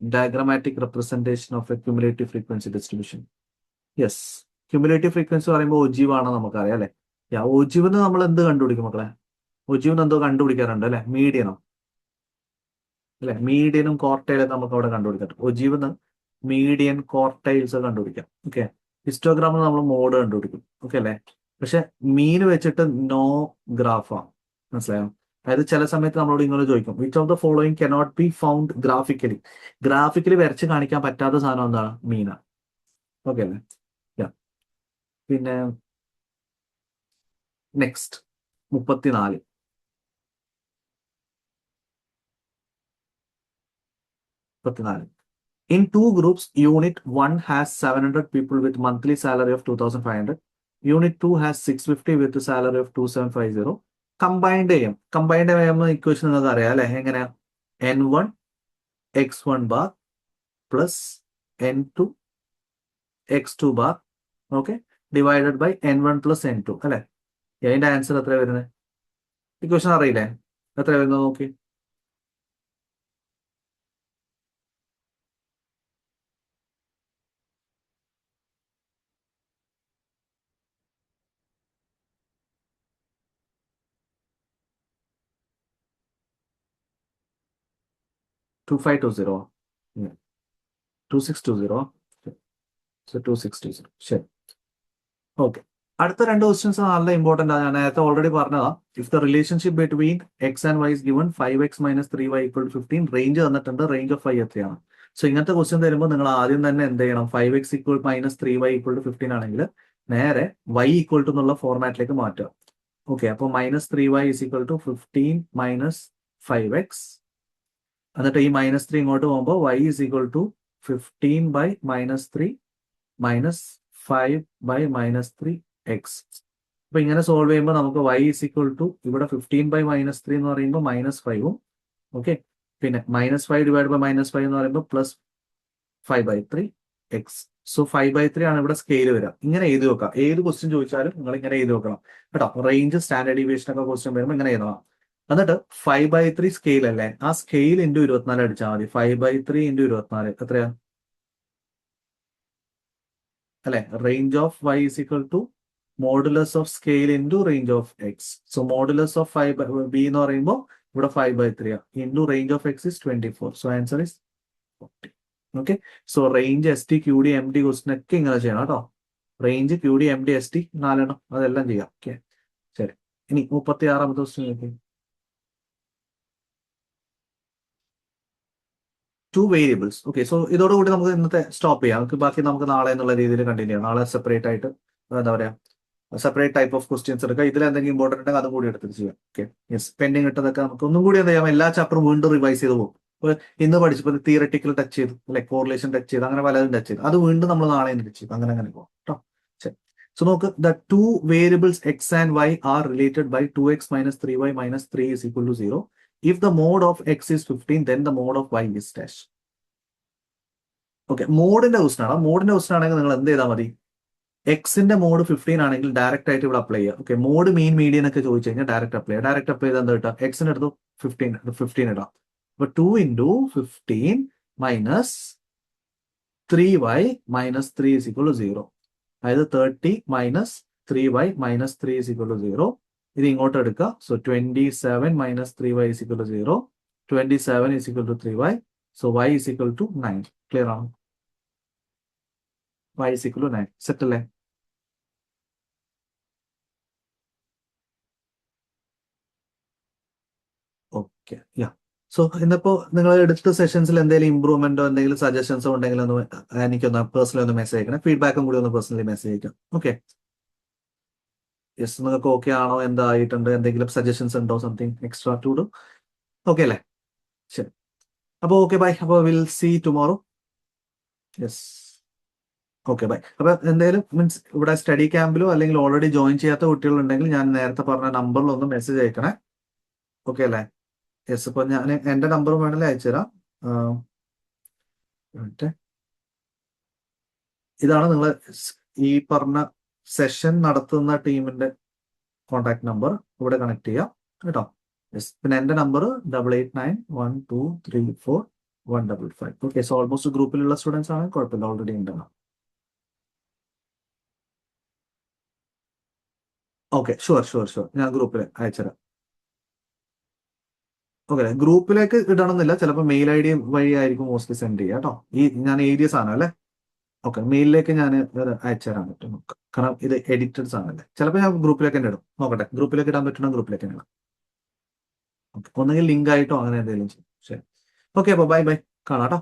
Diagrammatic representation of a cumulative frequency distribution. Yes, cumulative frequency പറയുമ്പോൾ ഒജീവ് ആണെന്ന് നമുക്കറിയാം അല്ലെ. ഒജീവിന് നമ്മൾ എന്ത് കണ്ടുപിടിക്കും മക്കളെ? ഒജീവിന് എന്തോ കണ്ടുപിടിക്കാറുണ്ട് അല്ലെ, മീഡിയനോ അല്ലെ. മീഡിയനും കോർട്ടൈലും നമുക്ക് അവിടെ കണ്ടുപിടിക്കാം. ഒജീവിന് മീഡിയൻ കോർട്ടൈൽസ് കണ്ടുപിടിക്കാം. ഓക്കെ, ഹിസ്റ്റോഗ്രാമിൽ നമ്മൾ മോഡ് കണ്ടുപിടിക്കും. ഓക്കെ അല്ലെ. പക്ഷെ മീന് വെച്ചിട്ട് നോ ഗ്രാഫാണ്. മനസ്സിലായോ? അതായത് ചില സമയത്ത് നമ്മളോട് ഇങ്ങനെ ചോദിക്കും, which of the following cannot be found graphically. Graphically വരച്ച് കാണിക്കാൻ പറ്റാത്ത സാധനം എന്താണ്? മീന. ഓക്കെ അല്ലേ? പിന്നെ next 34. In two groups, Unit 1 has 700 people with monthly salary of 2,500. Unit 2 has 650 with a salary of 2,750. Combined ചെയ്യും. കമ്പൈൻഡ് ചെയ്യുമ്പോൾ ഇക്വേഷൻ നിങ്ങൾക്ക് അറിയാം അല്ലെ. എങ്ങനെയാ? N1 X1 bar plus N2 X2 bar, okay, divided by N1 plus N2 അല്ലെ. അതിന്റെ answer എത്ര വരുന്നത്? ഇക്വേഷൻ അറിയില്ലേ? എത്ര വരുന്നത് നോക്കി. ടു 2620. സോ 2620. ശരി, ഓക്കെ. അടുത്ത രണ്ട് ക്വസ്റ്റ്യൻസ് നല്ല ഇമ്പോർട്ടന്റ് ആണ്. ഞാൻ നേരത്തെ ഓൾറെഡി പറഞ്ഞതാ. If the relationship between X and Y is given 5x - 3y = 15, range തന്നിട്ടുണ്ട്. റേഞ്ച് ഓഫ് y എത്രയാണ്? സോ ഇങ്ങനത്തെ ക്വസ്റ്റ്യൻ തരുമ്പോൾ നിങ്ങൾ ആദ്യം തന്നെ എന്ത് ചെയ്യണം? 5x - 3y = 15 ആണെങ്കിൽ നേരെ y = എന്നുള്ള ഫോർമാറ്റിലേക്ക് മാറ്റുക. ഓക്കെ, അപ്പോൾ -3y = 15 - 5x. എന്നിട്ട് ഈ -3 ഇങ്ങോട്ട് പോകുമ്പോൾ y = 15 - 3 - 5 - 3x. അപ്പൊ ഇങ്ങനെ സോൾവ് ചെയ്യുമ്പോൾ നമുക്ക് y = ഇവിടെ 15 - 3 എന്ന് പറയുമ്പോൾ -5ഉം, ഓക്കെ, പിന്നെ -5 ഡിവൈഡ് ബൈ -5 എന്ന് പറയുമ്പോൾ +5/3x. സോ 5/3 ആണ് ഇവിടെ സ്കെയിൽ വരിക. ഇങ്ങനെ എഴുതി വെക്കാം. ഏത് ക്വസ്റ്റ്യൻ ചോദിച്ചാലും നിങ്ങൾ ഇങ്ങനെ എഴുതി വെക്കണം കേട്ടോ. റേഞ്ച്, സ്റ്റാൻഡേർഡ് ഡീവിയേഷൻ ഒക്കെ ക്വസ്റ്റ്യൻ വരുമ്പോൾ ഇങ്ങനെ എഴുതണം. എന്നിട്ട് 5/3 സ്കെയിൽ അല്ലേ, ആ സ്കെയിൽ × 24 അടിച്ചാൽ മതി. 5/3 × 24 എത്രയാ അല്ലെ? Range of y = modulus of scale × range of X. So modulus of 5b എന്ന് പറയുമ്പോൾ ഇവിടെ 5/3 × range of X is 24. So answer is 40. Okay, so range ST QD MD question ഒക്കെ ഇങ്ങനെ ചെയ്യണം കേട്ടോ. റേഞ്ച് QD MD ST 4 എണ്ണം അതെല്ലാം ചെയ്യാം. ഓക്കെ, ശരി. ഇനി 36ാമത്തെ ക്വസ്റ്റ്യൻ നോക്കി. 2 വേരിയബിൾസ്. ഓക്കെ, സോ ഇതോടുകൂടി നമുക്ക് ഇന്നത്തെ സ്റ്റോപ്പ് ചെയ്യാം. നമുക്ക് ബാക്കി നമുക്ക് നാളെ എന്നുള്ള രീതിയിൽ കണ്ടിന്യൂ ചെയ്യാം. നാളെ സെപ്പറേറ്റ് ആയിട്ട് എന്താ പറയാ, സെപ്പറേറ്റ് ടൈപ്പ് ഓഫ് ക്വസ്റ്റ്യൻസ് എടുക്കുക. ഇതിൽ എന്തെങ്കിലും ഇമ്പോർട്ടൻ്റ് ഉണ്ടെങ്കിൽ അതും കൂടി എടുത്തിട്ട് ചെയ്യാം. Okay, yes. പെൻഡിങ് ഇട്ടതൊക്കെ നമുക്ക് ഒന്നും കൂടി എന്താ ചെയ്യാം, എല്ലാ ചാപ്റ്ററും വീണ്ടും റിവൈസ് ചെയ്ത് പോകും. ഇന്ന് പഠിച്ചപ്പോൾ തിയററ്റിക്കൽ ടച്ച് ചെയ്തു അല്ലെ, കോറിലേഷൻ ടച്ച് ചെയ്തു, അങ്ങനെ പലതും ടച്ച് ചെയ്തു. അത് വീണ്ടും നമ്മൾ നാളെ ടച്ച് ചെയ്തു. അങ്ങനെ പോകും കേട്ടോ. ശരി, സോ നോക്ക്, the 2 variables x and y are related by 2x - 3y - 3 = 0. If the mode of x is 15, then the mode of y is dash. Okay, മോഡിന്റെ ക്വസ്റ്റൻ ആണ്. മോഡിന്റെ ക്വസ്റ്റൻ ആണെങ്കിൽ നിങ്ങൾ എന്ത് ചെയ്താൽ മതി, എക്സിന്റെ മോഡ് 15 ആണെങ്കിൽ ഡയറക്റ്റ് ആയിട്ട് ഇവിടെ അപ്ലൈ ചെയ്യുക. ഓക്കെ, മോഡ് മീൻ മീഡിയൻ ഒക്കെ ചോദിച്ചു കഴിഞ്ഞാൽ ഡയറക്റ്റ് അപ്ലൈ ചെയ്യുക. ഡയറക്റ്റ് അപ്ലൈ ചെയ്താൽ എന്താ കിട്ടുക? എക്സിന്റെ അടുത്ത് 15 ഇടാം. അപ്പൊ 2 × 15 - 3y - 3 = 0. അതായത് 30 - 3y - 3 = 0. ഇത് ഇങ്ങോട്ട് എടുക്കുക. So 27 - 3y = 0. 27 = 3y. So y = 9. Clear ആണോ? y = 9. സെറ്റ് അല്ലേ? Okay, yeah. സോ ഇന്നിപ്പോ നിങ്ങൾ എടുത്ത സെഷൻസിൽ എന്തെങ്കിലും ഇമ്പ്രൂവ്മെന്റോ എന്തെങ്കിലും സജഷൻസോ ഉണ്ടെങ്കിൽ ഒന്ന് എനിക്കൊന്ന് പേഴ്സണലി ഒന്ന് മെസ്സേജ് അയക്കണം. ഫീഡ്ബാക്കും കൂടി ഒന്ന് പേഴ്സണലി മെസ്സേജ് അയക്കാം. ഓക്കെ, യെസ്, നിങ്ങൾക്ക് ഓക്കെ ആണോ, എന്തായിട്ടുണ്ട്, എന്തെങ്കിലും സജഷൻസ് ഉണ്ടോ, something extra to do? Okay അല്ലേ? ശരി, അപ്പോൾ ഓക്കെ ബൈ. അപ്പോൾ will see tomorrow. Yes, okay bye. അപ്പൊ എന്തെങ്കിലും മീൻസ് ഇവിടെ സ്റ്റഡി ക്യാമ്പിലോ അല്ലെങ്കിൽ ഓൾറെഡി ജോയിൻ ചെയ്യാത്ത കുട്ടികളുണ്ടെങ്കിൽ ഞാൻ നേരത്തെ പറഞ്ഞ നമ്പറിൽ ഒന്ന് മെസ്സേജ് അയക്കണേ. ഓക്കെ അല്ലേ? യെസ്, ഇപ്പൊ ഞാൻ എന്റെ നമ്പർ വേണമെങ്കിൽ അയച്ചുതരാം. മറ്റേ ഇതാണ് നിങ്ങൾ ഈ പറഞ്ഞ സെഷൻ നടത്തുന്ന ടീമിന്റെ കോൺടാക്ട് നമ്പർ. ഇവിടെ കണക്ട് ചെയ്യാം കേട്ടോ. യെസ്, പിന്നെ എന്റെ നമ്പർ 8891234155. ഓക്കെ, സോ ഓൾമോസ്റ്റ് ഗ്രൂപ്പിലുള്ള സ്റ്റുഡൻസ് ആണ്, കുഴപ്പമില്ല, ഓൾറെഡി ഉണ്ടെന്ന്. ഓക്കെ, ഷുവർ ഷുവർ ഷുവർ, ഞാൻ ഗ്രൂപ്പിൽ അയച്ചുതരാം. ഓക്കെ, ഗ്രൂപ്പിലേക്ക് ഇടണമെന്നില്ല, ചിലപ്പോൾ മെയിൽ ഐ ഡി വഴി ആയിരിക്കും മോസ്റ്റ്ലി സെൻഡ് ചെയ്യുക കേട്ടോ. ഞാൻ എഴുതിയ സാധനം അല്ലേ? ഓക്കെ, മെയിലിലേക്ക് ഞാൻ അയച്ചു തരാൻ പറ്റും നമുക്ക്, കാരണം ഇത് എഡിറ്റഡ് സാധനമല്ലേ. ചിലപ്പോൾ ഞാൻ ഗ്രൂപ്പിലേക്ക് തന്നെ ഇടും, നോക്കട്ടെ, ഗ്രൂപ്പിലേക്ക് ഇടാൻ പറ്റുന്ന ഗ്രൂപ്പിലേക്ക് തന്നെ ഇടാം. ഓക്കെ, ഒന്നെങ്കിൽ ലിങ്ക് ആയിട്ടോ അങ്ങനെ എന്തെങ്കിലും ചെയ്യും. ശരി, ഓക്കെ, അപ്പോൾ ബൈ ബൈ, കാണാം കേട്ടോ.